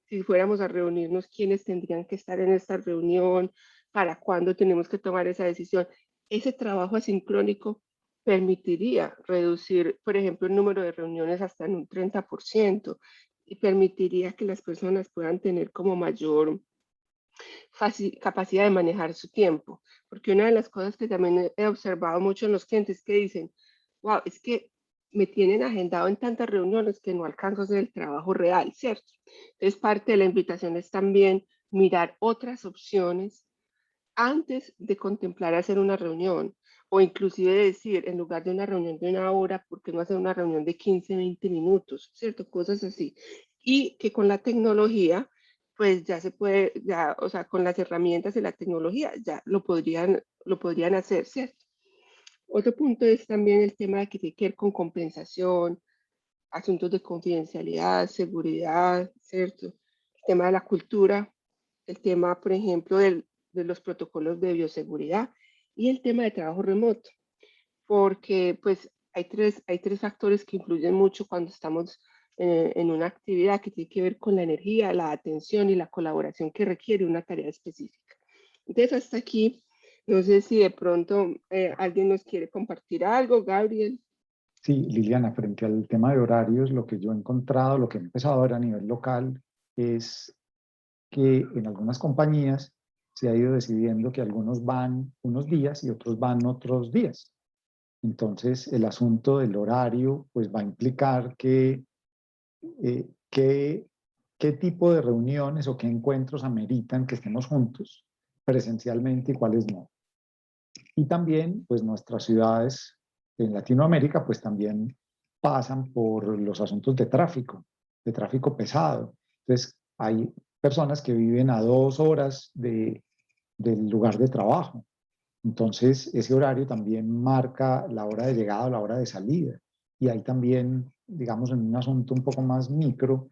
si fuéramos a reunirnos, quiénes tendrían que estar en esta reunión, para cuándo tenemos que tomar esa decisión. Ese trabajo asincrónico permitiría reducir, por ejemplo, el número de reuniones hasta en un 30% y permitiría que las personas puedan tener como mayor capacidad de manejar su tiempo. Porque una de las cosas que también he observado mucho en los clientes que dicen, wow, es que me tienen agendado en tantas reuniones que no alcanzo a hacer el trabajo real, ¿cierto? Entonces, parte de la invitación es también mirar otras opciones antes de contemplar hacer una reunión, o inclusive decir, en lugar de una reunión de 1 hora, ¿por qué no hacer una reunión de 15, 20 minutos? ¿Cierto? Cosas así. Y que con la tecnología, pues ya se puede, ya, o sea, con las herramientas de la tecnología ya lo podrían hacer, ¿cierto? Otro punto es también el tema de que tiene que ver con compensación, asuntos de confidencialidad, seguridad, ¿cierto? El tema de la cultura, el tema, por ejemplo, de los protocolos de bioseguridad y el tema de trabajo remoto, porque pues hay tres factores que influyen mucho cuando estamos en una actividad que tiene que ver con la energía, la atención y la colaboración que requiere una tarea específica. Entonces, hasta aquí, no sé si de pronto alguien nos quiere compartir algo, Gabriel. Sí, Liliana, frente al tema de horarios, lo que yo he encontrado, lo que he empezado a ver a nivel local, es que en algunas compañías se ha ido decidiendo que algunos van unos días y otros van otros días. Entonces, el asunto del horario pues va a implicar qué tipo de reuniones o qué encuentros ameritan que estemos juntos presencialmente y cuáles no. Y también, pues nuestras ciudades en Latinoamérica, pues también pasan por los asuntos de tráfico pesado. Entonces, hay personas que viven a 2 horas del lugar de trabajo. Entonces, ese horario también marca la hora de llegada o la hora de salida. Y hay también, digamos, en un asunto un poco más micro,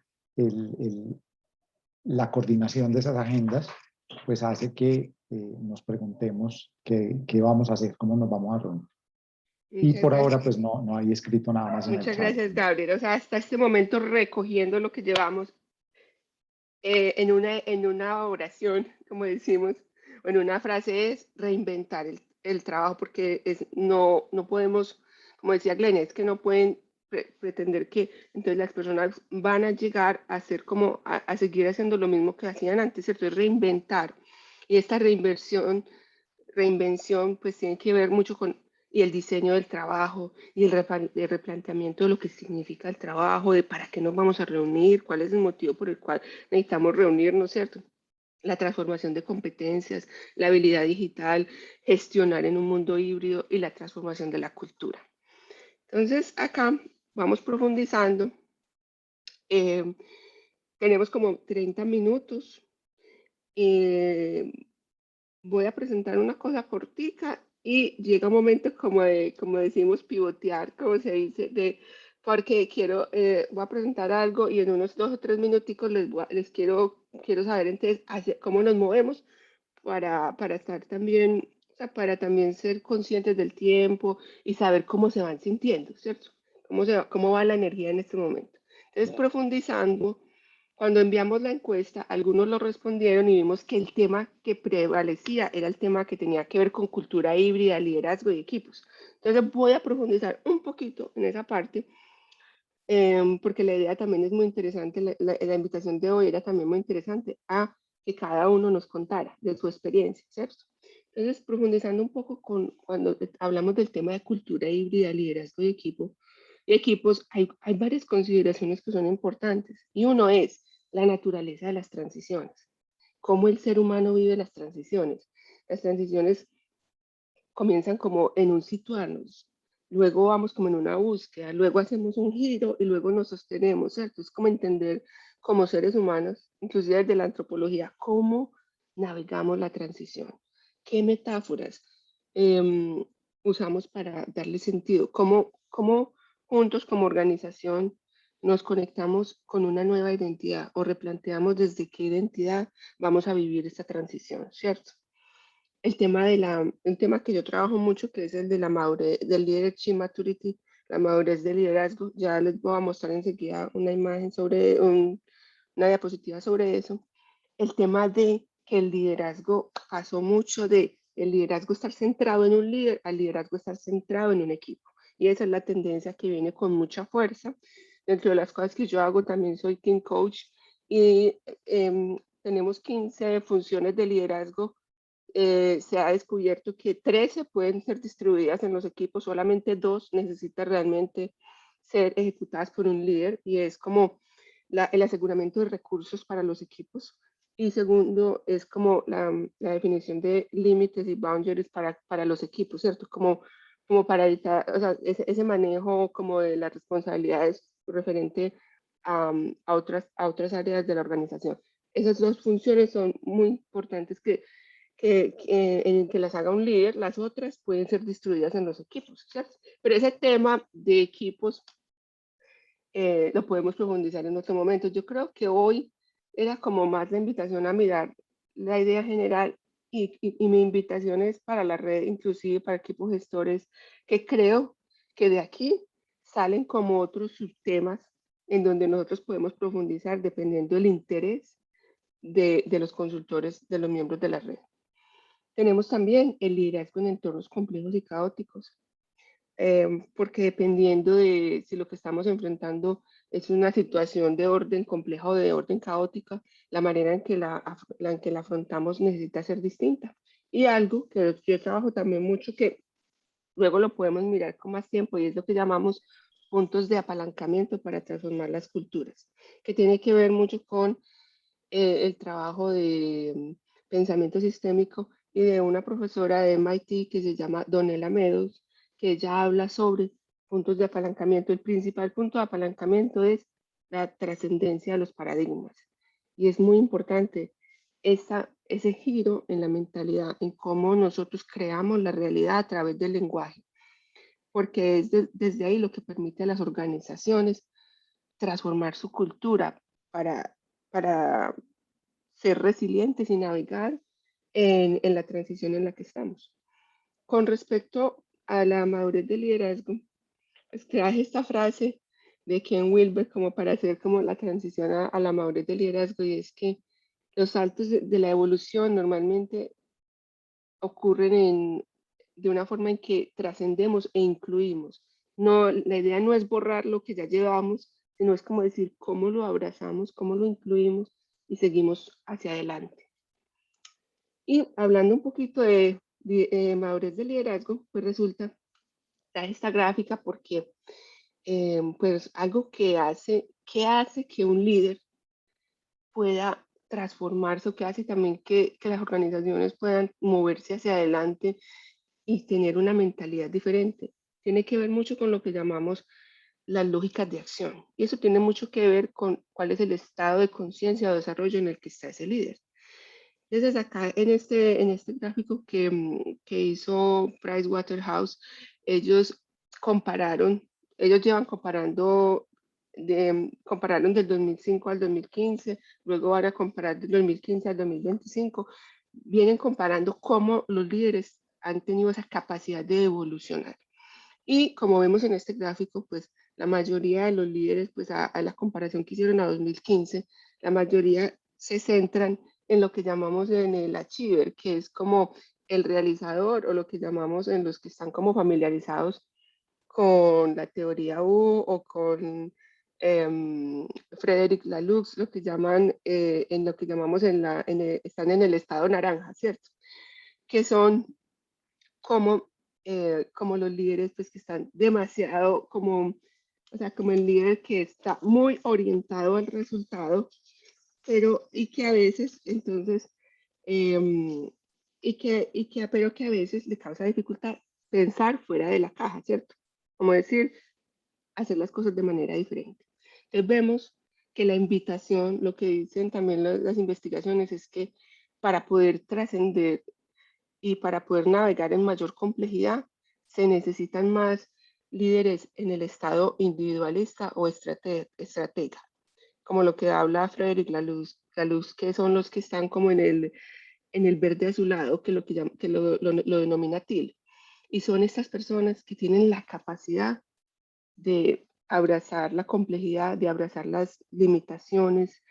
la coordinación de esas agendas, pues hace que nos preguntemos qué vamos a hacer, cómo nos vamos a reunir. Y Muchas por ahora, gracias. pues no hay escrito nada más en el Muchas chat. gracias, Gabriel. O sea, hasta este momento recogiendo lo que llevamos en una oración, como decimos, o en una frase es reinventar el trabajo, porque no podemos, como decía Glenn, es que no pueden pretender que entonces las personas van a llegar a hacer como a seguir haciendo lo mismo que hacían antes, ¿cierto? Es reinventar. Y esta reinvención pues tiene que ver mucho con y el diseño del trabajo y el replanteamiento de lo que significa el trabajo, de para qué nos vamos a reunir, cuál es el motivo por el cual necesitamos reunirnos, ¿cierto? La transformación de competencias, la habilidad digital, gestionar en un mundo híbrido y la transformación de la cultura. Entonces, acá vamos profundizando. Tenemos como 30 minutos. Voy a presentar una cosa cortica y llega un momento como decimos, pivotear, como se dice, porque voy a presentar algo y en unos 2 o 3 minuticos les quiero saber entonces cómo nos movemos para estar también, o sea, para también ser conscientes del tiempo y saber cómo se van sintiendo, ¿cierto? Cómo va la energía en este momento. Entonces, profundizando. Cuando enviamos la encuesta, algunos lo respondieron y vimos que el tema que prevalecía era el tema que tenía que ver con cultura híbrida, liderazgo y equipos. Entonces voy a profundizar un poquito en esa parte, porque la idea también es muy interesante, la invitación de hoy era también muy interesante a que cada uno nos contara de su experiencia, ¿cierto? Entonces, profundizando un poco cuando hablamos del tema de cultura híbrida, liderazgo y equipos, hay varias consideraciones que son importantes y uno es la naturaleza de las transiciones, cómo el ser humano vive las transiciones. Las transiciones comienzan como en un situarnos, luego vamos como en una búsqueda, luego hacemos un giro y luego nos sostenemos, ¿cierto? Es como entender como seres humanos, inclusive desde la antropología, cómo navegamos la transición, qué metáforas usamos para darle sentido, cómo juntos como organización nos conectamos con una nueva identidad o replanteamos desde qué identidad vamos a vivir esta transición, ¿cierto? Un tema que yo trabajo mucho, que es el de la madurez, del leadership maturity, la madurez del liderazgo. Ya les voy a mostrar enseguida una imagen una diapositiva sobre eso. El tema de que el liderazgo pasó mucho de el liderazgo estar centrado en un líder al liderazgo estar centrado en un equipo. Y esa es la tendencia que viene con mucha fuerza. Dentro de las cosas que yo hago, también soy team coach y tenemos 15 funciones de liderazgo. Se ha descubierto que 13 pueden ser distribuidas en los equipos, solamente 2 necesitan realmente ser ejecutadas por un líder y es como el aseguramiento de recursos para los equipos. Y segundo, es como la definición de límites y boundaries para los equipos, ¿cierto? Como para evitar, o sea, ese manejo como de las responsabilidades referente a otras áreas de la organización. Esas 2 funciones son muy importantes en que las haga un líder, las otras pueden ser distribuidas en los equipos, ¿cierto? Pero ese tema de equipos lo podemos profundizar en otro momento. Yo creo que hoy era como más la invitación a mirar la idea general y mi invitación es para la red, inclusive para equipos gestores, que creo que de aquí salen como otros subtemas en donde nosotros podemos profundizar dependiendo del interés de los consultores, de los miembros de la red. Tenemos también el liderazgo en entornos complejos y caóticos, porque dependiendo de si lo que estamos enfrentando es una situación de orden compleja o de orden caótica, la manera en que en que la afrontamos necesita ser distinta. Y algo que yo trabajo también mucho, que luego lo podemos mirar con más tiempo, y es lo que llamamos puntos de apalancamiento para transformar las culturas, que tiene que ver mucho con el trabajo de pensamiento sistémico y de una profesora de MIT que se llama Donella Meadows, que ella habla sobre puntos de apalancamiento. El principal punto de apalancamiento es la trascendencia de los paradigmas. Y es muy importante ese giro en la mentalidad, en cómo nosotros creamos la realidad a través del lenguaje, porque es desde ahí lo que permite a las organizaciones transformar su cultura para ser resilientes y navegar en la transición en la que estamos. Con respecto a la madurez del liderazgo, pues traje esta frase de Ken Wilber como para hacer como la transición a la madurez del liderazgo, y es que los saltos de la evolución normalmente ocurren de una forma en que trascendemos e incluimos. No, la idea no es borrar lo que ya llevamos, sino es como decir cómo lo abrazamos, cómo lo incluimos y seguimos hacia adelante. Y hablando un poquito de madurez de liderazgo, pues resulta esta gráfica porque pues algo que hace que un líder pueda transformarse, o que hace también que las organizaciones puedan moverse hacia adelante y tener una mentalidad diferente. Tiene que ver mucho con lo que llamamos las lógicas de acción. Y eso tiene mucho que ver con cuál es el estado de conciencia o desarrollo en el que está ese líder. Entonces acá en este gráfico que hizo Pricewaterhouse, ellos llevan compararon del 2005 al 2015, luego van a comparar del 2015 al 2025, vienen comparando cómo los líderes han tenido esa capacidad de evolucionar. Y como vemos en este gráfico, pues la mayoría de los líderes, pues a la comparación que hicieron a 2015, la mayoría se centran en lo que llamamos en el achiever, que es como el realizador, o lo que llamamos en los que están como familiarizados con la teoría U o con Frederick Laloux, lo que llaman, en lo que llamamos están en el estado naranja, ¿cierto? Que son como los líderes pues que están demasiado o sea, como el líder que está muy orientado al resultado, pero y que a veces entonces pero que a veces le causa dificultad pensar fuera de la caja, ¿cierto? Como decir, hacer las cosas de manera diferente. Entonces vemos que la invitación, lo que dicen también las investigaciones, es que para poder trascender y para poder navegar en mayor complejidad, se necesitan más líderes en el estado individualista o estratega, como lo que habla Frederick Laloux, que son los que están como en el verde azulado, que lo denomina TIL. Y son estas personas que tienen la capacidad de abrazar la complejidad, de abrazar las limitaciones,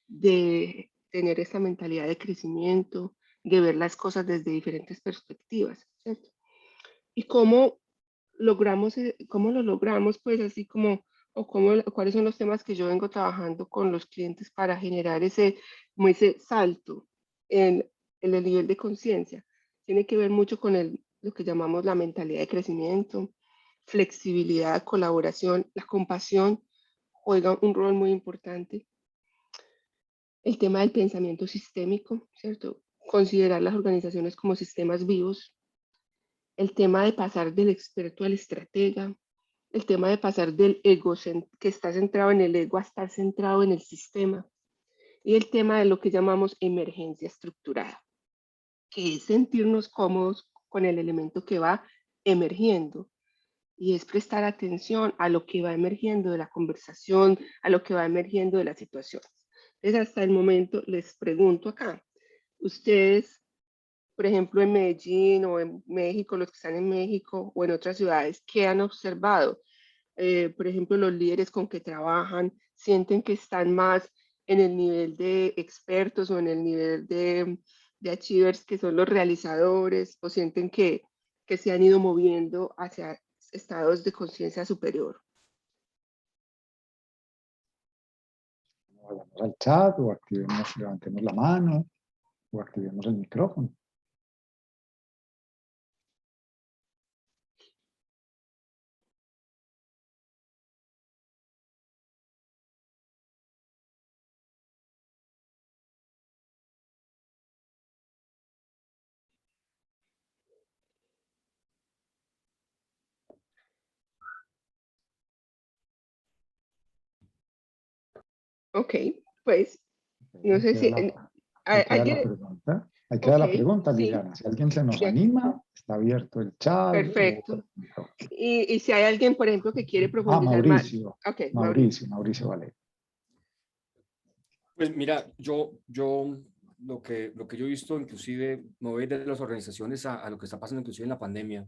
de tener esa mentalidad de crecimiento, de ver las cosas desde diferentes perspectivas, ¿cierto? Y cómo lo logramos, pues así como, cuáles son los temas que yo vengo trabajando con los clientes para generar ese salto en el nivel de conciencia. Tiene que ver mucho con lo que llamamos la mentalidad de crecimiento, flexibilidad, colaboración, la compasión juega un rol muy importante. El tema del pensamiento sistémico, ¿cierto? Considerar las organizaciones como sistemas vivos. El tema de pasar del experto al estratega. El tema de pasar del ego que está centrado en el ego a estar centrado en el sistema. Y el tema de lo que llamamos emergencia estructurada, que es sentirnos cómodos con el elemento que va emergiendo. Y es prestar atención a lo que va emergiendo de la conversación, a lo que va emergiendo de la situación. Entonces, hasta el momento les pregunto acá, ustedes, por ejemplo, en Medellín o en México, los que están en México o en otras ciudades, ¿qué han observado? Por ejemplo, los líderes con que trabajan, ¿sienten que están más en el nivel de expertos o en el nivel de achievers, que son los realizadores, o sienten que se han ido moviendo hacia estados de conciencia superior? Vayamos al chat o levantemos la mano o activemos el micrófono. Ok, pues no sé si Ahí queda la pregunta. Ahí queda la pregunta, sí. Liliana. Si alguien se nos anima, está abierto el chat. Perfecto. Y si hay alguien, por ejemplo, que quiere profundizar Mauricio. más. Okay, Mauricio Vale. Pues mira, yo lo que yo he visto, inclusive, mover de las organizaciones a lo que está pasando inclusive en la pandemia,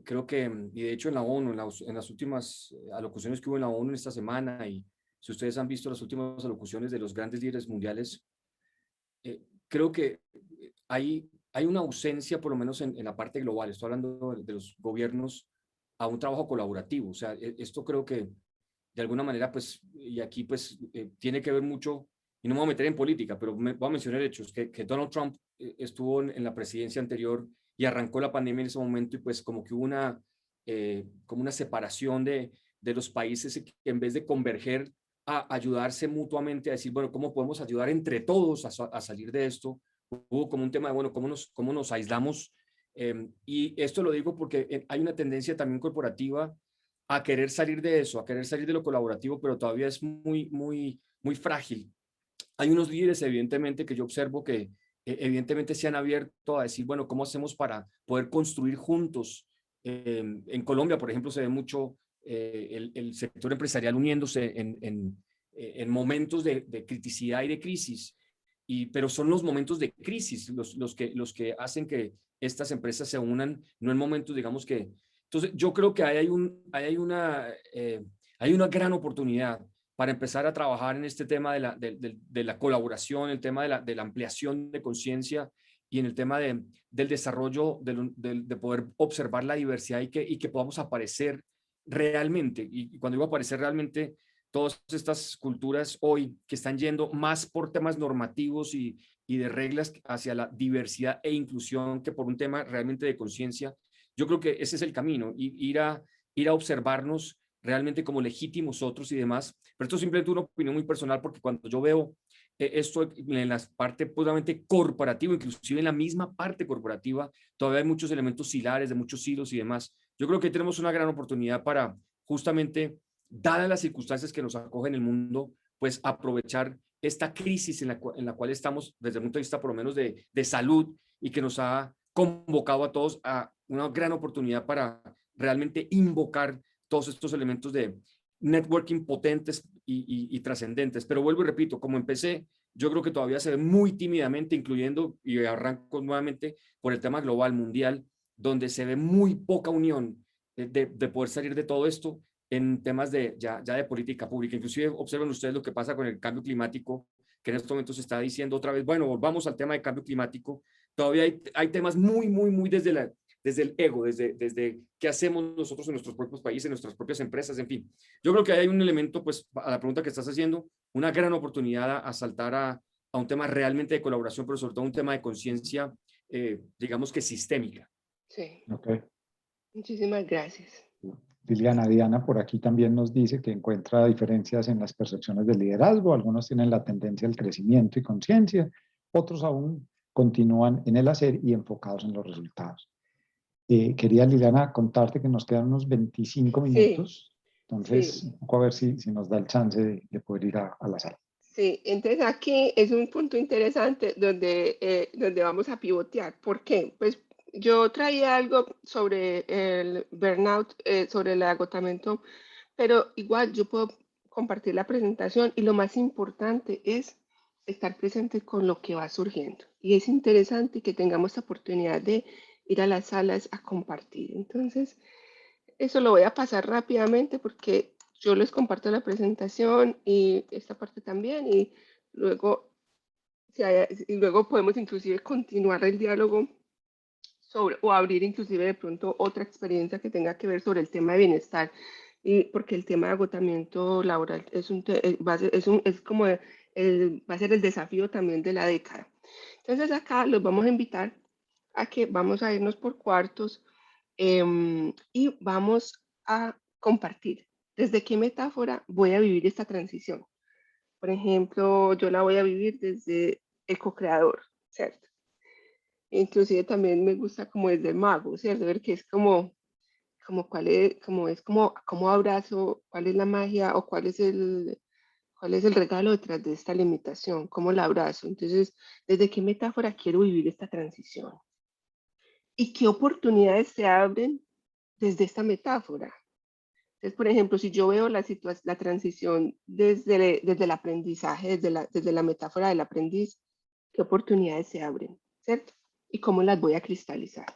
creo que, y de hecho en la ONU, en las últimas alocuciones que hubo en la ONU esta semana, y si ustedes han visto las últimas alocuciones de los grandes líderes mundiales, creo que hay una ausencia, por lo menos en la parte global, estoy hablando de los gobiernos, a un trabajo colaborativo. O sea, esto creo que de alguna manera, pues, y aquí pues tiene que ver mucho, y no me voy a meter en política, pero voy a mencionar hechos, que Donald Trump estuvo en la presidencia anterior y arrancó la pandemia en ese momento, y pues como que hubo como una separación de los países que en vez de converger a ayudarse mutuamente, a decir, bueno, ¿cómo podemos ayudar entre todos a salir de esto? Hubo como un tema de, bueno, ¿cómo nos aislamos? Y esto lo digo porque hay una tendencia también corporativa a querer salir de eso, a querer salir de lo colaborativo, pero todavía es muy frágil. Hay unos líderes, evidentemente, que yo observo que evidentemente se han abierto a decir, bueno, ¿cómo hacemos para poder construir juntos? En Colombia, por ejemplo, se ve mucho el sector empresarial uniéndose en momentos de criticidad y de crisis, pero son los momentos de crisis los que hacen que estas empresas se unan, no en momentos, digamos que... Entonces, yo creo que hay una gran oportunidad para empezar a trabajar en este tema de la colaboración, el tema de la ampliación de conciencia y en el tema del desarrollo, de poder observar la diversidad y que podamos aparecer realmente. Y cuando digo aparecer realmente, todas estas culturas hoy que están yendo más por temas normativos y de reglas hacia la diversidad e inclusión que por un tema realmente de conciencia, yo creo que ese es el camino, ir a observarnos realmente como legítimos otros y demás. Pero esto es simplemente una opinión muy personal, porque cuando yo veo esto en la parte puramente corporativa, inclusive en la misma parte corporativa, todavía hay muchos elementos silares, de muchos hilos y demás. Yo creo que tenemos una gran oportunidad para justamente, dadas las circunstancias que nos acogen en el mundo, pues aprovechar esta crisis en la cual estamos desde el punto de vista por lo menos de salud, y que nos ha convocado a todos a una gran oportunidad para realmente invocar todos estos elementos de networking potentes y trascendentes. Pero vuelvo y repito, como empecé, yo creo que todavía se ve muy tímidamente, incluyendo, y arranco nuevamente por el tema global, mundial, donde se ve muy poca unión de poder salir de todo esto en temas ya de política pública. Inclusive observen ustedes lo que pasa con el cambio climático, que en estos momentos se está diciendo otra vez, bueno, volvamos al tema de cambio climático. Todavía hay temas muy desde el ego, desde qué hacemos nosotros en nuestros propios países, en nuestras propias empresas, en fin. Yo creo que hay un elemento, pues, a la pregunta que estás haciendo, una gran oportunidad a saltar a un tema realmente de colaboración, pero sobre todo un tema de conciencia, digamos que sistémica. Sí. Okay. Muchísimas gracias. Liliana, Diana por aquí también nos dice que encuentra diferencias en las percepciones del liderazgo. Algunos tienen la tendencia al crecimiento y conciencia, otros aún continúan en el hacer y enfocados en los resultados. Quería, Liliana, contarte que nos quedan unos 25 minutos, entonces, un poco a ver si nos da el chance de poder ir a la sala. Sí, entonces aquí es un punto interesante donde vamos a pivotear. ¿Por qué? Pues yo traía algo sobre el burnout, sobre el agotamiento, pero igual yo puedo compartir la presentación, y lo más importante es estar presente con lo que va surgiendo. Y es interesante que tengamos la oportunidad de ir a las salas a compartir. Entonces, eso lo voy a pasar rápidamente porque yo les comparto la presentación y esta parte también, y luego, luego podemos inclusive continuar el diálogo o abrir inclusive de pronto otra experiencia que tenga que ver sobre el tema de bienestar, y porque el tema de agotamiento laboral es va a ser el desafío también de la década. Entonces acá los vamos a invitar a que vamos a irnos por cuartos, y vamos a compartir desde qué metáfora voy a vivir esta transición. Por ejemplo, yo la voy a vivir desde el co-creador, ¿cierto? Inclusive también me gusta como desde el mago, ¿cierto? Ver que es como cómo abrazo, cuál es la magia o cuál es el regalo detrás de esta limitación, cómo la abrazo. Entonces, ¿desde qué metáfora quiero vivir esta transición? ¿Y qué oportunidades se abren desde esta metáfora? Entonces, por ejemplo, si yo veo la transición desde el aprendizaje, desde la metáfora del aprendiz, qué oportunidades se abren, ¿cierto? Y cómo las voy a cristalizar.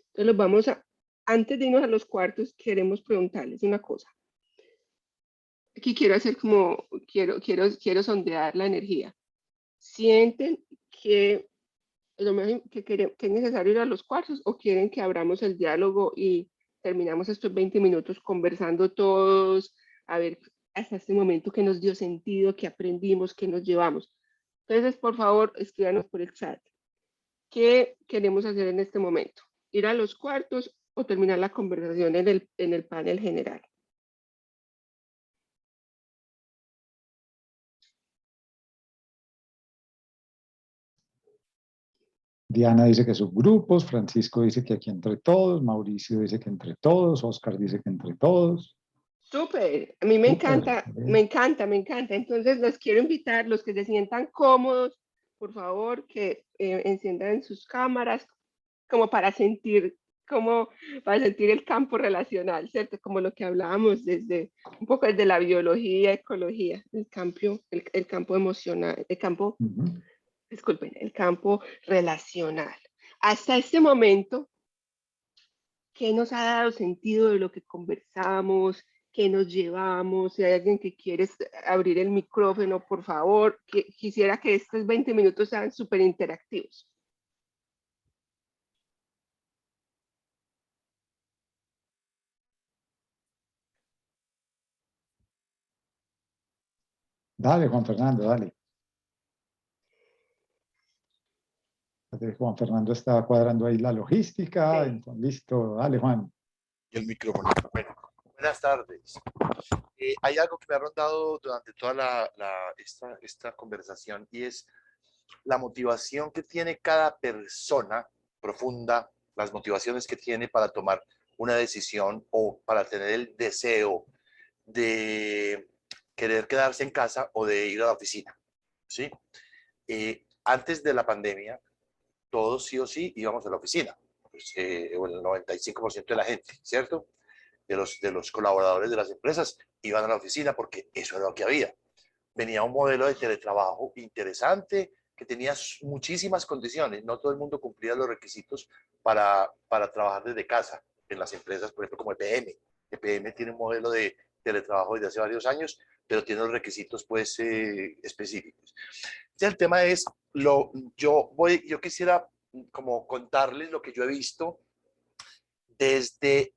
Entonces los vamos a, antes de irnos a los cuartos, queremos preguntarles una cosa. Aquí quiero hacer como, quiero sondear la energía. ¿Sienten que, que es necesario ir a los cuartos o quieren que abramos el diálogo y terminamos estos 20 minutos conversando todos, a ver hasta este momento qué nos dio sentido, qué aprendimos, qué nos llevamos? Entonces, por favor, escríbanos por el chat. ¿Qué queremos hacer en este momento? ¿Ir a los cuartos o terminar la conversación en el panel general? Diana dice que subgrupos, Francisco dice que aquí entre todos, Mauricio dice que entre todos, Oscar dice que entre todos. Súper, a mí me Súper, encanta, bien. me encanta, me encanta. Entonces los quiero invitar, los que se sientan cómodos, por favor, que enciendan sus cámaras como para sentir el campo relacional, ¿cierto? Como lo que hablábamos desde, un poco desde la biología, ecología, el campo emocional, disculpen, el campo relacional. Hasta este momento, ¿qué nos ha dado sentido de lo que conversamos? ¿Qué nos llevamos? Si hay alguien que quiere abrir el micrófono, por favor, quisiera que estos 20 minutos sean súper interactivos. Dale, Juan Fernando, dale. Juan Fernando está cuadrando ahí la logística, Sí. entonces, listo, dale, Juan. Y el micrófono. Bueno, buenas tardes. Hay algo que me ha rondado durante toda esta conversación y es la motivación que tiene cada persona profunda, las motivaciones que tiene para tomar una decisión o para tener el deseo de querer quedarse en casa o de ir a la oficina, ¿sí? Antes de la pandemia, todos sí o sí íbamos a la oficina, pues, o el 95% de la gente, ¿cierto? De los colaboradores de las empresas iban a la oficina porque eso era lo que había. Venía un modelo de teletrabajo interesante que tenía muchísimas condiciones. No todo el mundo cumplía los requisitos para trabajar desde casa en las empresas, por ejemplo, como EPM. EPM tiene un modelo de teletrabajo desde hace varios años, pero tiene los requisitos pues específicos. Ya el tema es, yo quisiera como contarles lo que yo he visto desde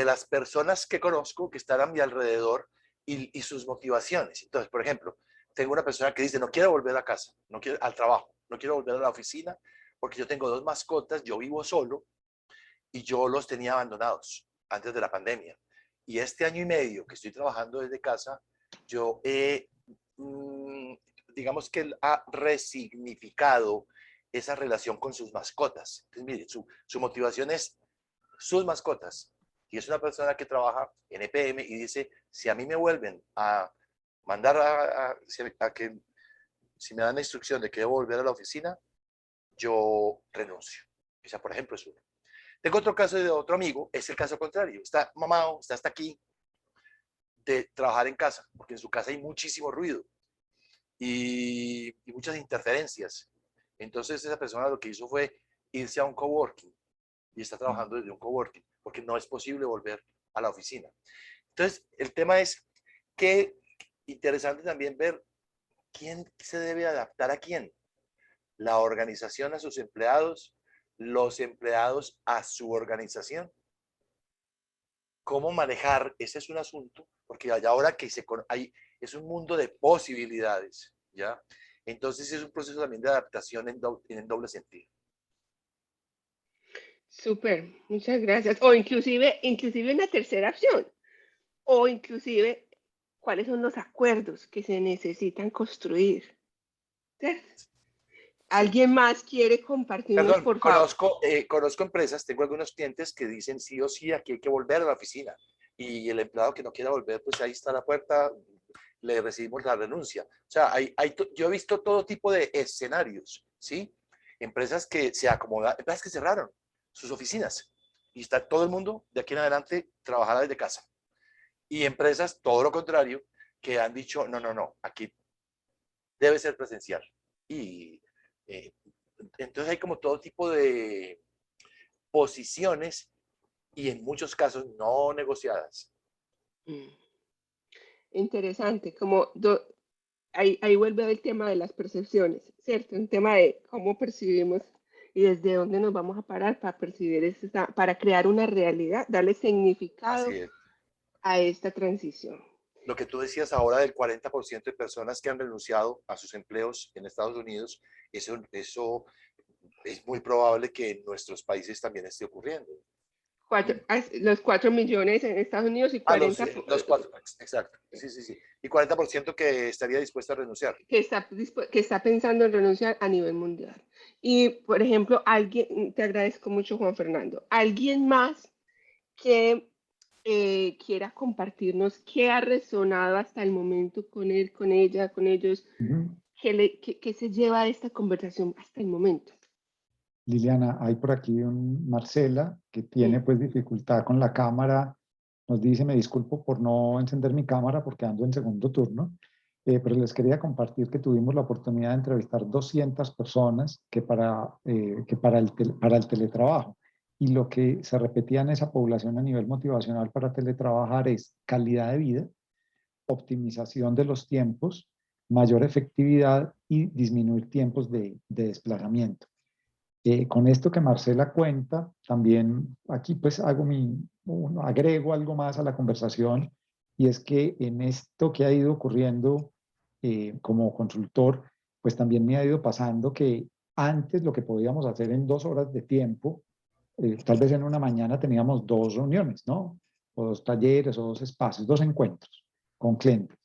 las personas que conozco, que están a mi alrededor y sus motivaciones. Entonces, por ejemplo, tengo una persona que dice, no quiero volver a casa, no quiero al trabajo, no quiero volver a la oficina, porque yo tengo 2 mascotas, yo vivo solo y yo los tenía abandonados antes de la pandemia. Y este año y medio que estoy trabajando desde casa, yo he, digamos que él ha resignificado esa relación con sus mascotas. Entonces, mire, su motivación es sus mascotas. Y es una persona que trabaja en EPM y dice, si a mí me vuelven a mandar a que, si me dan la instrucción de que debo volver a la oficina, yo renuncio. Esa, por ejemplo, es una. Tengo otro caso de otro amigo, es el caso contrario. Está mamado, está hasta aquí de trabajar en casa, porque en su casa hay muchísimo ruido y muchas interferencias. Entonces esa persona lo que hizo fue irse a un coworking y está trabajando desde un coworking, porque no es posible volver a la oficina. Entonces, el tema es que interesante también ver quién se debe adaptar a quién. La organización a sus empleados, los empleados a su organización. ¿Cómo manejar? Ese es un asunto, porque ahora que es un mundo de posibilidades, ¿ya? Entonces es un proceso también de adaptación en doble sentido. Súper, muchas gracias. O inclusive una tercera opción. O inclusive, ¿cuáles son los acuerdos que se necesitan construir? ¿Cierto? ¿Alguien más quiere compartirnos, Perdón, por favor? conozco empresas, tengo algunos clientes que dicen sí o sí, aquí hay que volver a la oficina. Y el empleado que no quiera volver, pues ahí está la puerta, le recibimos la renuncia. O sea, yo he visto todo tipo de escenarios, ¿sí? Empresas que se acomodan, empresas que cerraron sus oficinas y está todo el mundo de aquí en adelante trabajar desde casa. Y empresas, todo lo contrario, que han dicho, no, aquí debe ser presencial. Y Entonces hay como todo tipo de posiciones y en muchos casos no negociadas. Interesante, ahí vuelve el tema de las percepciones, ¿cierto? Un tema de cómo percibimos y desde dónde nos vamos a parar para percibir para crear una realidad, darle significado a esta transición. Lo que tú decías ahora del 40% de personas que han renunciado a sus empleos en Estados Unidos, eso es muy probable que en nuestros países también esté ocurriendo. Los 4 millones en Estados Unidos y 40... los 4, exacto. Sí. Y 40% que estaría dispuesto a renunciar. Que está pensando en renunciar a nivel mundial. Y, por ejemplo, te agradezco mucho, Juan Fernando. ¿Alguien más que quiera compartirnos qué ha resonado hasta el momento con él, con ella, con ellos? ¿Qué se lleva de esta conversación hasta el momento? Liliana, hay por aquí Marcela que tiene pues dificultad con la cámara. Nos dice, me disculpo por no encender mi cámara porque ando en segundo turno, pero les quería compartir que tuvimos la oportunidad de entrevistar 200 personas para el teletrabajo. Y lo que se repetía en esa población a nivel motivacional para teletrabajar es calidad de vida, optimización de los tiempos, mayor efectividad y disminuir tiempos de desplazamiento. Con esto que Marcela cuenta, también aquí pues agrego algo más a la conversación, y es que en esto que ha ido ocurriendo como consultor, pues también me ha ido pasando que antes lo que podíamos hacer en 2 horas de tiempo, tal vez en una mañana teníamos 2 reuniones, ¿no? O 2 talleres o 2 espacios, 2 encuentros con clientes.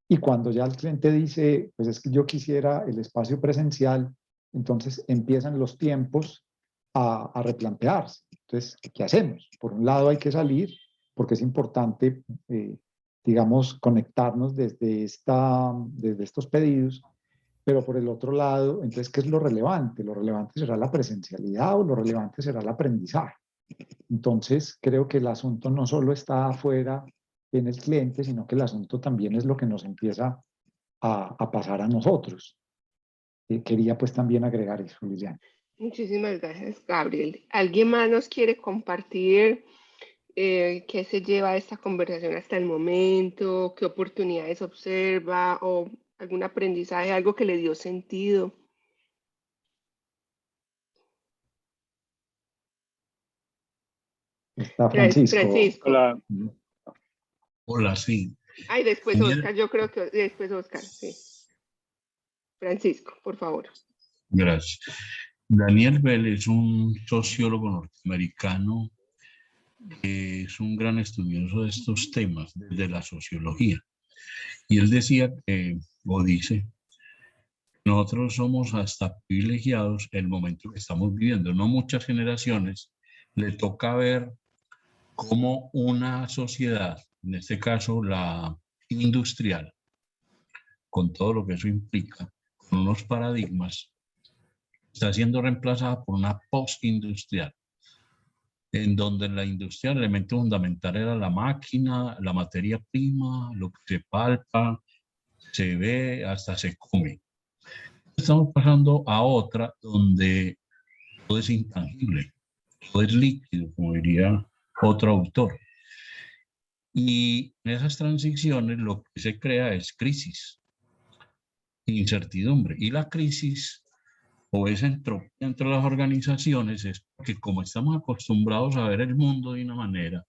Y cuando ya el cliente dice, pues es que yo quisiera el espacio presencial, entonces empiezan los tiempos a replantearse. Entonces, ¿qué hacemos? Por un lado hay que salir, porque es importante, digamos, conectarnos desde estos pedidos, pero por el otro lado, entonces, ¿qué es lo relevante? ¿Lo relevante será la presencialidad o lo relevante será el aprendizaje? Entonces, creo que el asunto no solo está afuera en el cliente, sino que el asunto también es lo que nos empieza a pasar a nosotros. Quería pues también agregar eso, Liliana. Muchísimas gracias, Gabriel. ¿Alguien más nos quiere compartir qué se lleva de esta conversación hasta el momento? ¿Qué oportunidades observa? ¿O algún aprendizaje, algo que le dio sentido? Está Francisco. Hola. Hola, sí. Ay, después Oscar, yo creo que después Oscar, sí. Francisco, por favor. Gracias. Daniel Bell es un sociólogo norteamericano que es un gran estudioso de estos temas desde la sociología. Y él decía o dice, nosotros somos hasta privilegiados el momento que estamos viviendo. No muchas generaciones le toca ver cómo una sociedad, en este caso la industrial, con todo lo que eso implica, con unos paradigmas, está siendo reemplazada por una postindustrial, en donde en la industria el elemento fundamental era la máquina, la materia prima, lo que se palpa, se ve, hasta se come. Estamos pasando a otra donde todo es intangible, todo es líquido, como diría otro autor. Y en esas transiciones lo que se crea es crisis, incertidumbre. Y la crisis o esa entropía entre las organizaciones es porque como estamos acostumbrados a ver el mundo de una manera,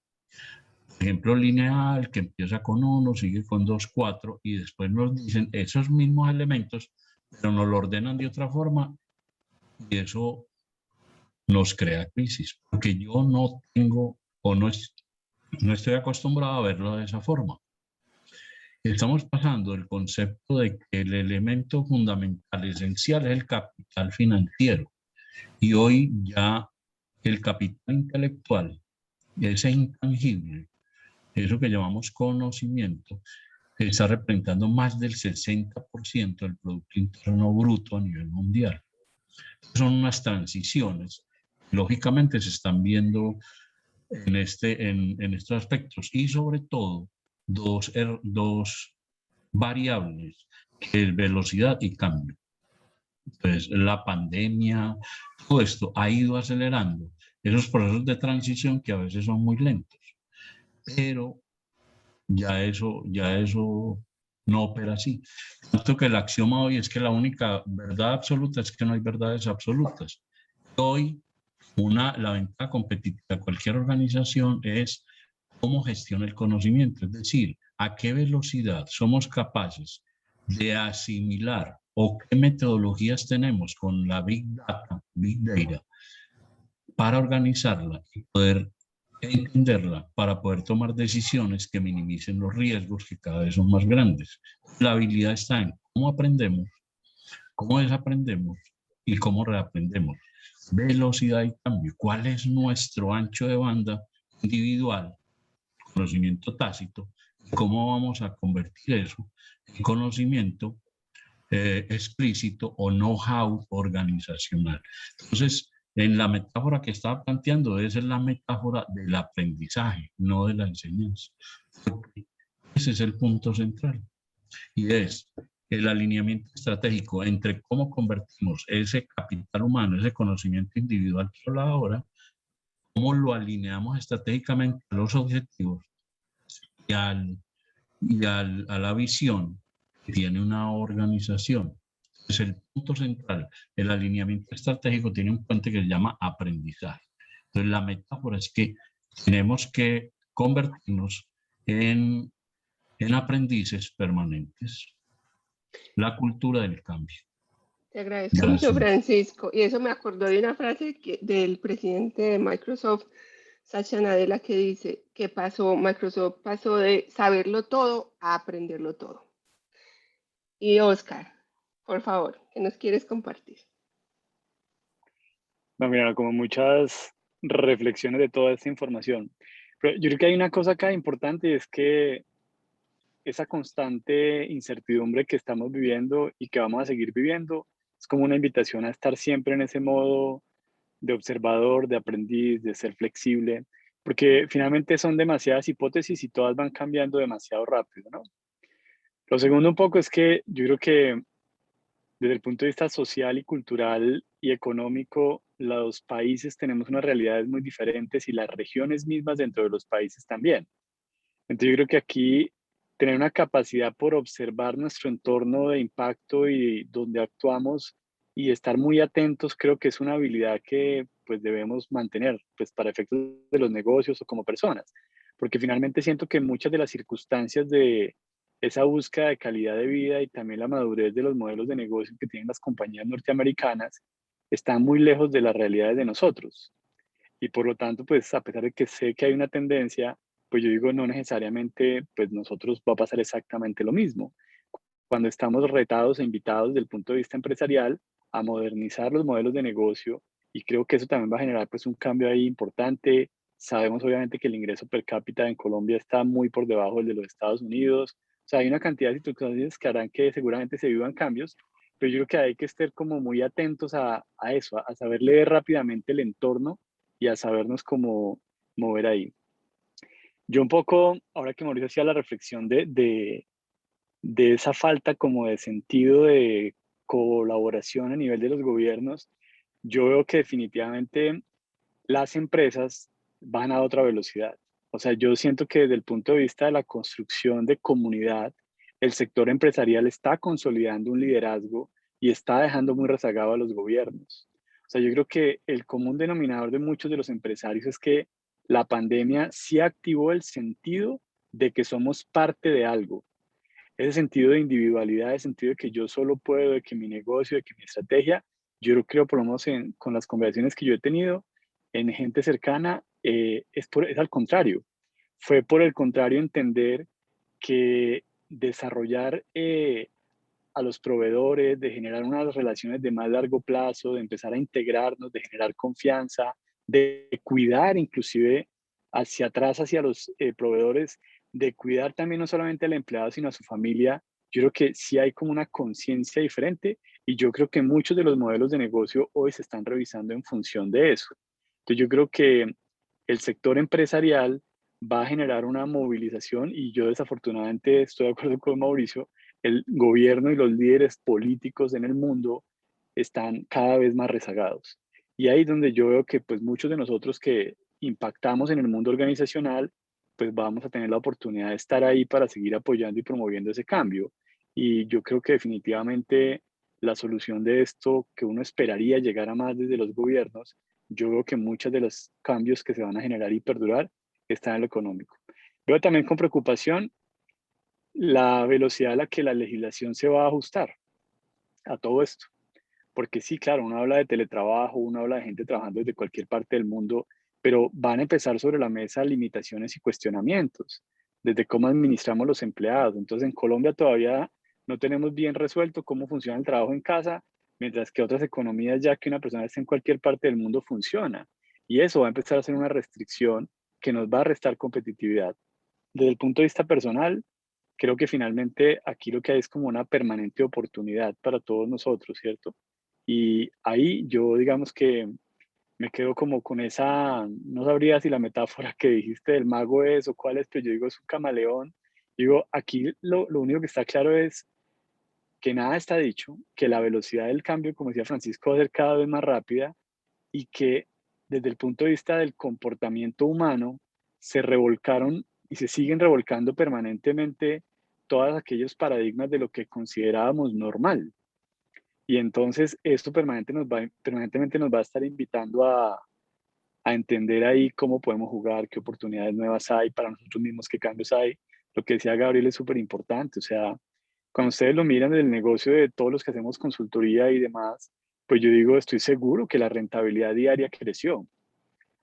por ejemplo, lineal, que empieza con 1, sigue con 2, 4, y después nos dicen esos mismos elementos, pero nos lo ordenan de otra forma, y eso nos crea crisis, porque yo no tengo o no estoy acostumbrado a verlo de esa forma. Estamos pasando del concepto de que el elemento fundamental, esencial, es el capital financiero. Y hoy ya el capital intelectual, ese intangible, eso que llamamos conocimiento, está representando más del 60% del Producto Interno Bruto a nivel mundial. Son unas transiciones. Lógicamente se están viendo en estos aspectos y sobre todo dos variables, que es velocidad y cambio. Entonces, la pandemia, todo esto ha ido acelerando esos procesos de transición que a veces son muy lentos, pero ya eso no opera así. Tanto que el axioma hoy es que la única verdad absoluta es que no hay verdades absolutas. Hoy, la ventaja competitiva de cualquier organización es cómo gestiona el conocimiento, es decir, a qué velocidad somos capaces de asimilar o qué metodologías tenemos con la Big Data, Big Data, para organizarla y poder entenderla, para poder tomar decisiones que minimicen los riesgos que cada vez son más grandes. La habilidad está en cómo aprendemos, cómo desaprendemos y cómo reaprendemos. Velocidad y cambio. ¿Cuál es nuestro ancho de banda individual? Conocimiento tácito. ¿Cómo vamos a convertir eso en conocimiento explícito o know-how organizacional? Entonces, en la metáfora que estaba planteando, esa es la metáfora del aprendizaje, no de la enseñanza. Ese es el punto central. Y es el alineamiento estratégico entre cómo convertimos ese capital humano, ese conocimiento individual que habla ahora, cómo lo alineamos estratégicamente a los objetivos y a la visión que tiene una organización. Es el punto central. El alineamiento estratégico tiene un puente que se llama aprendizaje. Entonces, la metáfora es que tenemos que convertirnos en aprendices permanentes. La cultura del cambio. Te agradezco mucho, Gracias. Francisco. Y eso me acordó de una frase del presidente de Microsoft, Satya Nadella, que dice que Microsoft pasó de saberlo todo a aprenderlo todo. Y Oscar, por favor, ¿qué nos quieres compartir? No, mira, como muchas reflexiones de toda esta información. Pero yo creo que hay una cosa acá importante y es que esa constante incertidumbre que estamos viviendo y que vamos a seguir viviendo es como una invitación a estar siempre en ese modo de observador, de aprendiz, de ser flexible, porque finalmente son demasiadas hipótesis y todas van cambiando demasiado rápido, ¿no? Lo segundo un poco es que yo creo que desde el punto de vista social y cultural y económico, los países tenemos unas realidades muy diferentes y las regiones mismas dentro de los países también. Entonces yo creo que aquí tener una capacidad por observar nuestro entorno de impacto y donde actuamos y estar muy atentos, creo que es una habilidad que pues debemos mantener pues para efectos de los negocios o como personas, porque finalmente siento que muchas de las circunstancias de esa búsqueda de calidad de vida y también la madurez de los modelos de negocio que tienen las compañías norteamericanas están muy lejos de las realidades de nosotros. Y por lo tanto, pues a pesar de que sé que hay una tendencia, pues yo digo, no necesariamente, pues nosotros va a pasar exactamente lo mismo. Cuando estamos retados e invitados desde el punto de vista empresarial a modernizar los modelos de negocio, y creo que eso también va a generar pues un cambio ahí importante. Sabemos obviamente que el ingreso per cápita en Colombia está muy por debajo del de los Estados Unidos. O sea, hay una cantidad de situaciones que harán que seguramente se vivan cambios, pero yo creo que hay que estar como muy atentos a eso, a saber leer rápidamente el entorno y a sabernos cómo mover ahí. Yo un poco, ahora que Mauricio hacía la reflexión de esa falta como de sentido de colaboración a nivel de los gobiernos, yo veo que definitivamente las empresas van a otra velocidad. O sea, yo siento que desde el punto de vista de la construcción de comunidad, el sector empresarial está consolidando un liderazgo y está dejando muy rezagado a los gobiernos. O sea, yo creo que el común denominador de muchos de los empresarios es que la pandemia sí activó el sentido de que somos parte de algo. Ese sentido de individualidad, ese sentido de que yo solo puedo, de que mi negocio, de que mi estrategia, yo lo creo por lo menos con las conversaciones que yo he tenido en gente cercana, es al contrario. Fue por el contrario entender que desarrollar a los proveedores, de generar unas relaciones de más largo plazo, de empezar a integrarnos, de generar confianza, de cuidar inclusive hacia atrás, hacia los proveedores, de cuidar también no solamente al empleado, sino a su familia. Yo creo que sí hay como una conciencia diferente y yo creo que muchos de los modelos de negocio hoy se están revisando en función de eso. Entonces yo creo que el sector empresarial va a generar una movilización y yo desafortunadamente estoy de acuerdo con Mauricio, el gobierno y los líderes políticos en el mundo están cada vez más rezagados. Y ahí es donde yo veo que pues muchos de nosotros que impactamos en el mundo organizacional, pues vamos a tener la oportunidad de estar ahí para seguir apoyando y promoviendo ese cambio. Y yo creo que definitivamente la solución de esto que uno esperaría llegar a más desde los gobiernos, yo veo que muchos de los cambios que se van a generar y perdurar están en lo económico. Veo también con preocupación la velocidad a la que la legislación se va a ajustar a todo esto. Porque sí, claro, uno habla de teletrabajo, uno habla de gente trabajando desde cualquier parte del mundo, pero van a empezar sobre la mesa limitaciones y cuestionamientos, desde cómo administramos los empleados. Entonces, en Colombia todavía no tenemos bien resuelto cómo funciona el trabajo en casa, mientras que otras economías, ya que una persona esté en cualquier parte del mundo, funciona. Y eso va a empezar a ser una restricción que nos va a restar competitividad. Desde el punto de vista personal, creo que finalmente aquí lo que hay es como una permanente oportunidad para todos nosotros, ¿cierto? Y ahí yo digamos que me quedo como con esa, no sabría si la metáfora que dijiste del mago es o cuál es, pero yo digo es un camaleón. Digo, aquí lo único que está claro es que nada está dicho, que la velocidad del cambio, como decía Francisco, va a ser cada vez más rápida y que desde el punto de vista del comportamiento humano se revolcaron y se siguen revolcando permanentemente todos aquellos paradigmas de lo que considerábamos normal. Y entonces esto permanentemente nos va a estar invitando a entender ahí cómo podemos jugar, qué oportunidades nuevas hay para nosotros mismos, qué cambios hay. Lo que decía Gabriel es súper importante. O sea, cuando ustedes lo miran del negocio de todos los que hacemos consultoría y demás, pues yo digo, estoy seguro que la rentabilidad diaria creció.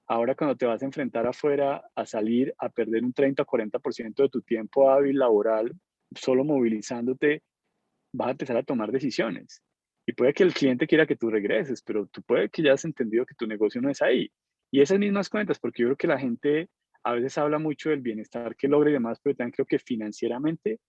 Ahora cuando te vas a enfrentar afuera a salir a perder un 30 o 40% de tu tiempo hábil laboral, solo movilizándote, vas a empezar a tomar decisiones. Y puede que el cliente quiera que tú regreses, pero tú puede que ya has entendido que tu negocio no es ahí. Y esas mismas cuentas, porque yo creo que la gente a veces habla mucho del bienestar que logra y demás, pero también creo que financieramente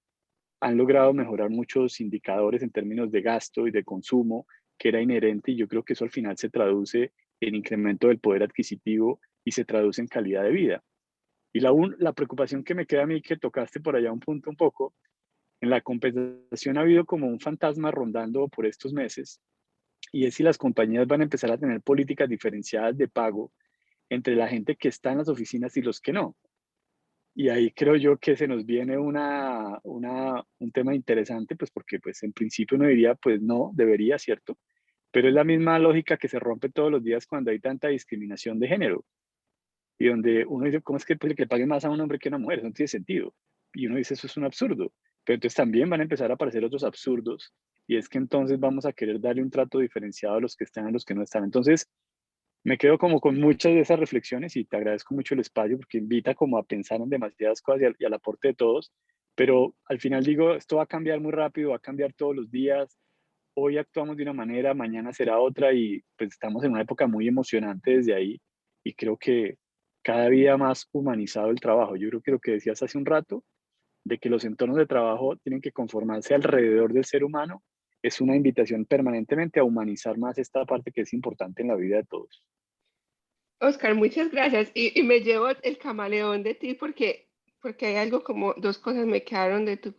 han logrado mejorar muchos indicadores en términos de gasto y de consumo, que era inherente, y yo creo que eso al final se traduce en incremento del poder adquisitivo y se traduce en calidad de vida. Y la preocupación que me queda a mí, que tocaste por allá un punto un poco, en la compensación ha habido como un fantasma rondando por estos meses, y es si las compañías van a empezar a tener políticas diferenciadas de pago entre la gente que está en las oficinas y los que no. Y ahí creo yo que se nos viene un tema interesante, pues porque pues en principio uno diría, pues no, debería, ¿cierto? Pero es la misma lógica que se rompe todos los días cuando hay tanta discriminación de género. Y donde uno dice, ¿cómo es que le paguen más a un hombre que a una mujer? Eso no tiene sentido. Y uno dice, eso es un absurdo. Pero entonces también van a empezar a aparecer otros absurdos. Y es que entonces vamos a querer darle un trato diferenciado a los que están y a los que no están. Entonces, me quedo como con muchas de esas reflexiones y te agradezco mucho el espacio porque invita como a pensar en demasiadas cosas y al aporte de todos. Pero al final digo, esto va a cambiar muy rápido, va a cambiar todos los días. Hoy actuamos de una manera, mañana será otra y pues estamos en una época muy emocionante desde ahí y creo que cada día más humanizado el trabajo. Yo creo que lo que decías hace un rato, de que los entornos de trabajo tienen que conformarse alrededor del ser humano, es una invitación permanentemente a humanizar más esta parte que es importante en la vida de todos. Oscar, muchas gracias. Y me llevo el camaleón de ti porque hay algo como dos cosas me quedaron de tu,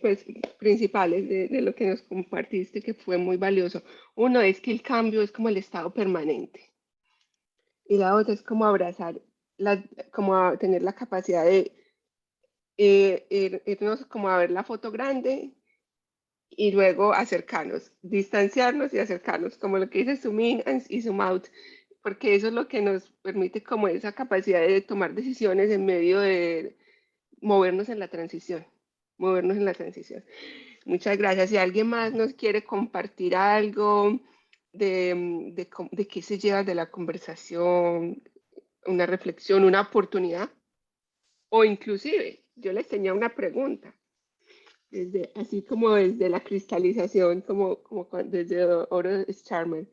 pues, principales de lo que nos compartiste que fue muy valioso. Uno es que el cambio es como el estado permanente y la otra es como abrazar, como tener la capacidad de irnos como a ver la foto grande y luego acercarnos, distanciarnos y acercarnos, como lo que dice zoom in y zoom out, porque eso es lo que nos permite como esa capacidad de tomar decisiones en medio de movernos en la transición, movernos en la transición. Muchas gracias. Si alguien más nos quiere compartir algo de qué se lleva de la conversación, una reflexión, una oportunidad, o inclusive yo les tenía una pregunta. Así como desde la cristalización, desde Oro Charmer.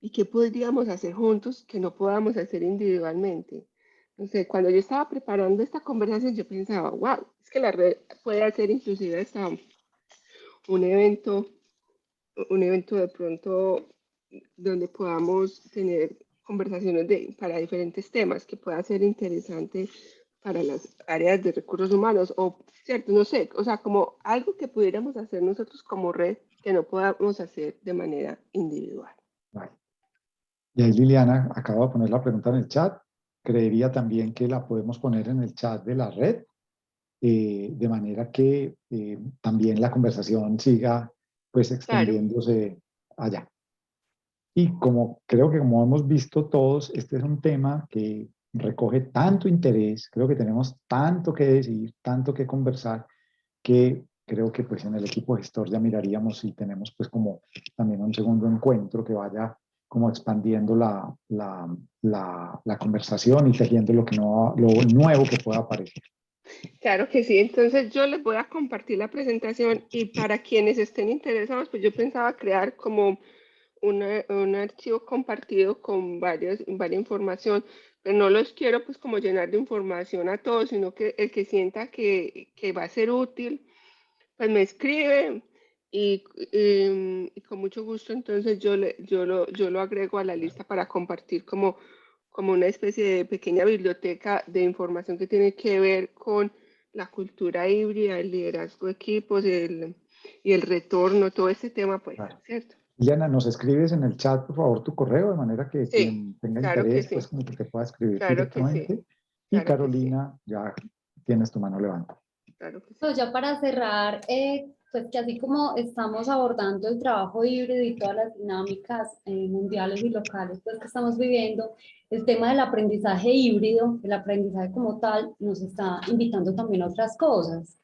¿Y qué podríamos hacer juntos que no podamos hacer individualmente? No sé, cuando yo estaba preparando esta conversación, yo pensaba, wow, es que la red puede hacer inclusive hasta un evento de pronto donde podamos tener conversaciones para diferentes temas que pueda ser interesante para las áreas de recursos humanos o, cierto, no sé, o sea, como algo que pudiéramos hacer nosotros como red que no podamos hacer de manera individual. Vale. Y ahí Liliana acaba de poner la pregunta en el chat. Creería también que la podemos poner en el chat de la red, de manera que también la conversación siga pues extendiéndose allá. Y como creo que como hemos visto todos, este es un tema que recoge tanto interés, creo que tenemos tanto que decir, tanto que conversar, que creo que pues en el equipo gestor ya miraríamos si tenemos pues como también un segundo encuentro que vaya como expandiendo la conversación y tejiendo lo nuevo que pueda aparecer. Claro que sí, entonces yo les voy a compartir la presentación y para quienes estén interesados, pues yo pensaba crear como un archivo compartido con varias información, pero no los quiero pues como llenar de información a todos, sino que el que sienta que va a ser útil, pues me escribe y con mucho gusto entonces yo lo agrego a la lista para compartir como una especie de pequeña biblioteca de información que tiene que ver con la cultura híbrida, el liderazgo de equipos y el retorno, todo ese tema, pues, Claro. ¿cierto? Liliana, nos escribes en el chat, por favor, tu correo, de manera que Sí, quien tenga claro que interés, sí. pues como que te pueda escribir Claro que sí. directamente. Y Claro que Carolina, ya tienes tu mano levantada. Claro que sí. No, ya para cerrar, pues que así como estamos abordando el trabajo híbrido y todas las dinámicas mundiales y locales pues, que estamos viviendo, el tema del aprendizaje híbrido, el aprendizaje como tal, nos está invitando también a otras cosas,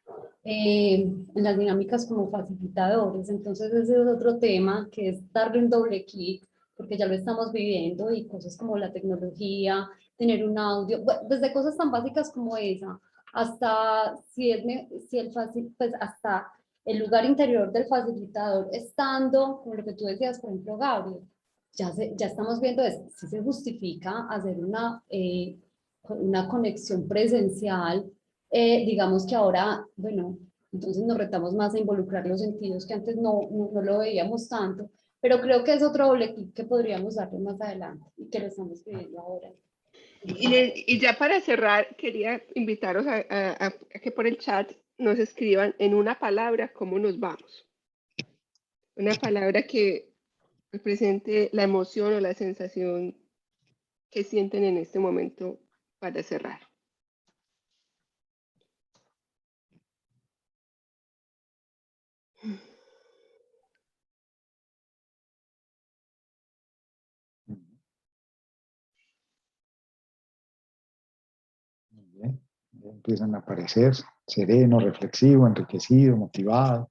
en las dinámicas como facilitadores. Entonces ese es otro tema que es darle un doble clic, porque ya lo estamos viviendo y cosas como la tecnología, tener un audio, bueno, desde cosas tan básicas como esa, hasta pues hasta el lugar interior del facilitador estando, como lo que tú decías, por ejemplo, Gabriel, ya estamos viendo si se justifica hacer una conexión presencial, digamos que ahora, bueno, entonces nos retamos más a involucrar los sentidos que antes no lo veíamos tanto, pero creo que es otro doble clic que podríamos darle más adelante y que lo estamos viviendo ahora. Y ya para cerrar, quería invitaros a que por el chat nos escriban en una palabra cómo nos vamos. Una palabra que represente la emoción o la sensación que sienten en este momento para cerrar. Muy bien. Empiezan a aparecer sereno, reflexivo, enriquecido, motivado.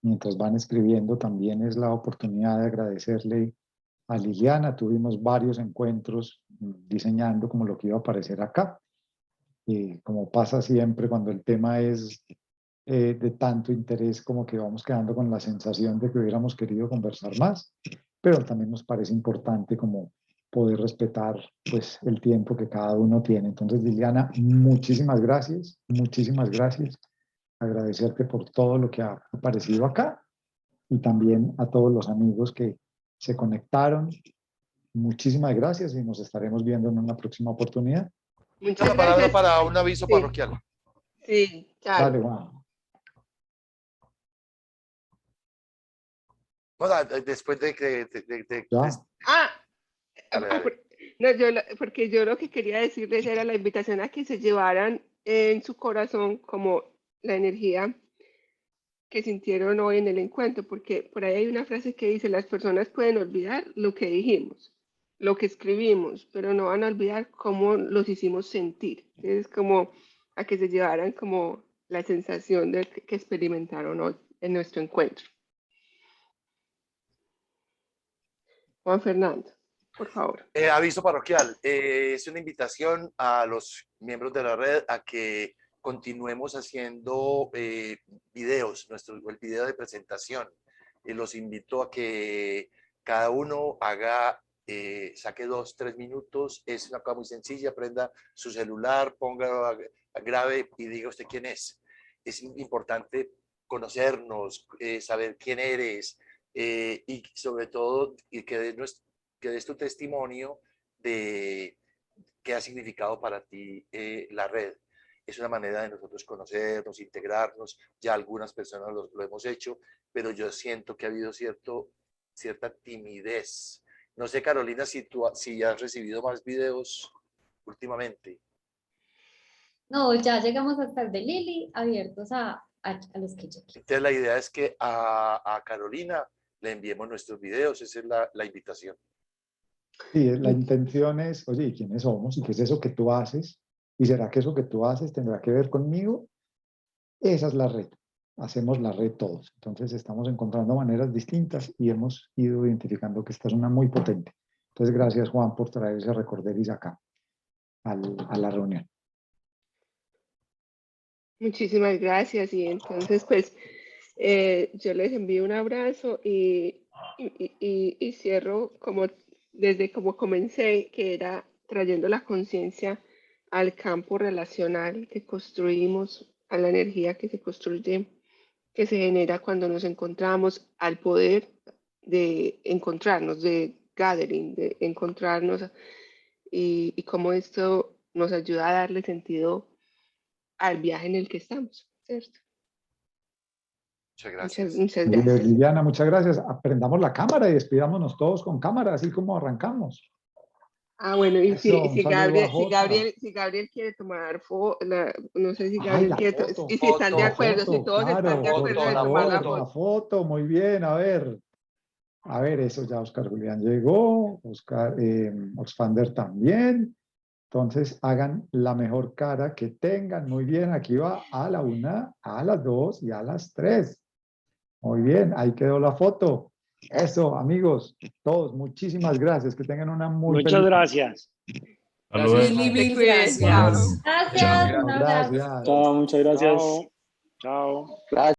Mientras van escribiendo, también es la oportunidad de agradecerle a Liliana. Tuvimos varios encuentros diseñando como lo que iba a aparecer acá. Como pasa siempre cuando el tema es de tanto interés, como que vamos quedando con la sensación de que hubiéramos querido conversar más, pero también nos parece importante como poder respetar pues el tiempo que cada uno tiene. Entonces, Liliana, muchísimas gracias, muchísimas gracias. Agradecerte por todo lo que ha aparecido acá y también a todos los amigos que se conectaron. Muchísimas gracias y nos estaremos viendo en una próxima oportunidad. Muchas palabra gracias. para un aviso Sí. parroquial. Sí, claro. Dale, Juan. Bueno, después de que... Dale. No, porque yo lo que quería decirles era la invitación a que se llevaran en su corazón como la energía que sintieron hoy en el encuentro, porque por ahí hay una frase que dice, las personas pueden olvidar lo que dijimos, lo que escribimos, pero no van a olvidar cómo los hicimos sentir. Es como a que se llevaran como la sensación de que experimentaron hoy en nuestro encuentro. Juan Fernando, por favor. Aviso parroquial. Es una invitación a los miembros de la red a que continuemos haciendo videos, el video de presentación. Los invito a que cada uno saque 2-3 minutos. Es una cosa muy sencilla. Prenda su celular, ponga, grabe y diga usted quién es. Es importante conocernos, saber quién eres y sobre todo que des tu testimonio de qué ha significado para ti la red. es una manera de nosotros conocernos, integrarnos. Ya algunas personas lo hemos hecho, pero yo siento que ha habido cierta timidez. No sé, Carolina, si has recibido más videos últimamente. No, ya llegamos hasta el de Lili, abiertos a los que yo quiero. Entonces la idea es que a Carolina le enviemos nuestros videos, esa es la invitación. Sí, la intención es, oye, ¿y quiénes somos? ¿Y qué es eso que tú haces? ¿Y será que eso que tú haces tendrá que ver conmigo? Esa es la red. Hacemos la red todos. Entonces estamos encontrando maneras distintas y hemos ido identificando que esta es una muy potente. Entonces gracias, Juan, por traer ese recorderis acá a la reunión. Muchísimas gracias. Y entonces, pues, yo les envío un abrazo y cierro desde como comencé, que era trayendo la conciencia al campo relacional que construimos, a la energía que se construye, que se genera cuando nos encontramos, al poder de encontrarnos, de gathering, de encontrarnos, y cómo esto nos ayuda a darle sentido al viaje en el que estamos, ¿cierto? Muchas gracias. Muchas gracias. Liliana, muchas gracias. Aprendamos la cámara y despidámonos todos con cámara, así como arrancamos. Ah, bueno, y Eso, si Gabriel quiere tomar foto, no sé si Gabriel quiere, y si están de acuerdo, si todos están de acuerdo de tomar la la foto. foto, muy bien, a ver, eso ya Oscar Julián llegó, Osfander también, entonces hagan la mejor cara que tengan, muy bien, aquí va a la 1, a las 2 y a las 3, muy bien, ahí quedó la foto. Eso, amigos, todos, muchísimas gracias, que tengan una muy Muchas feliz. gracias. Gracias. Mil gracias. Gracias, un abrazo. Gracias. Chao, muchas gracias. Chao. Chao.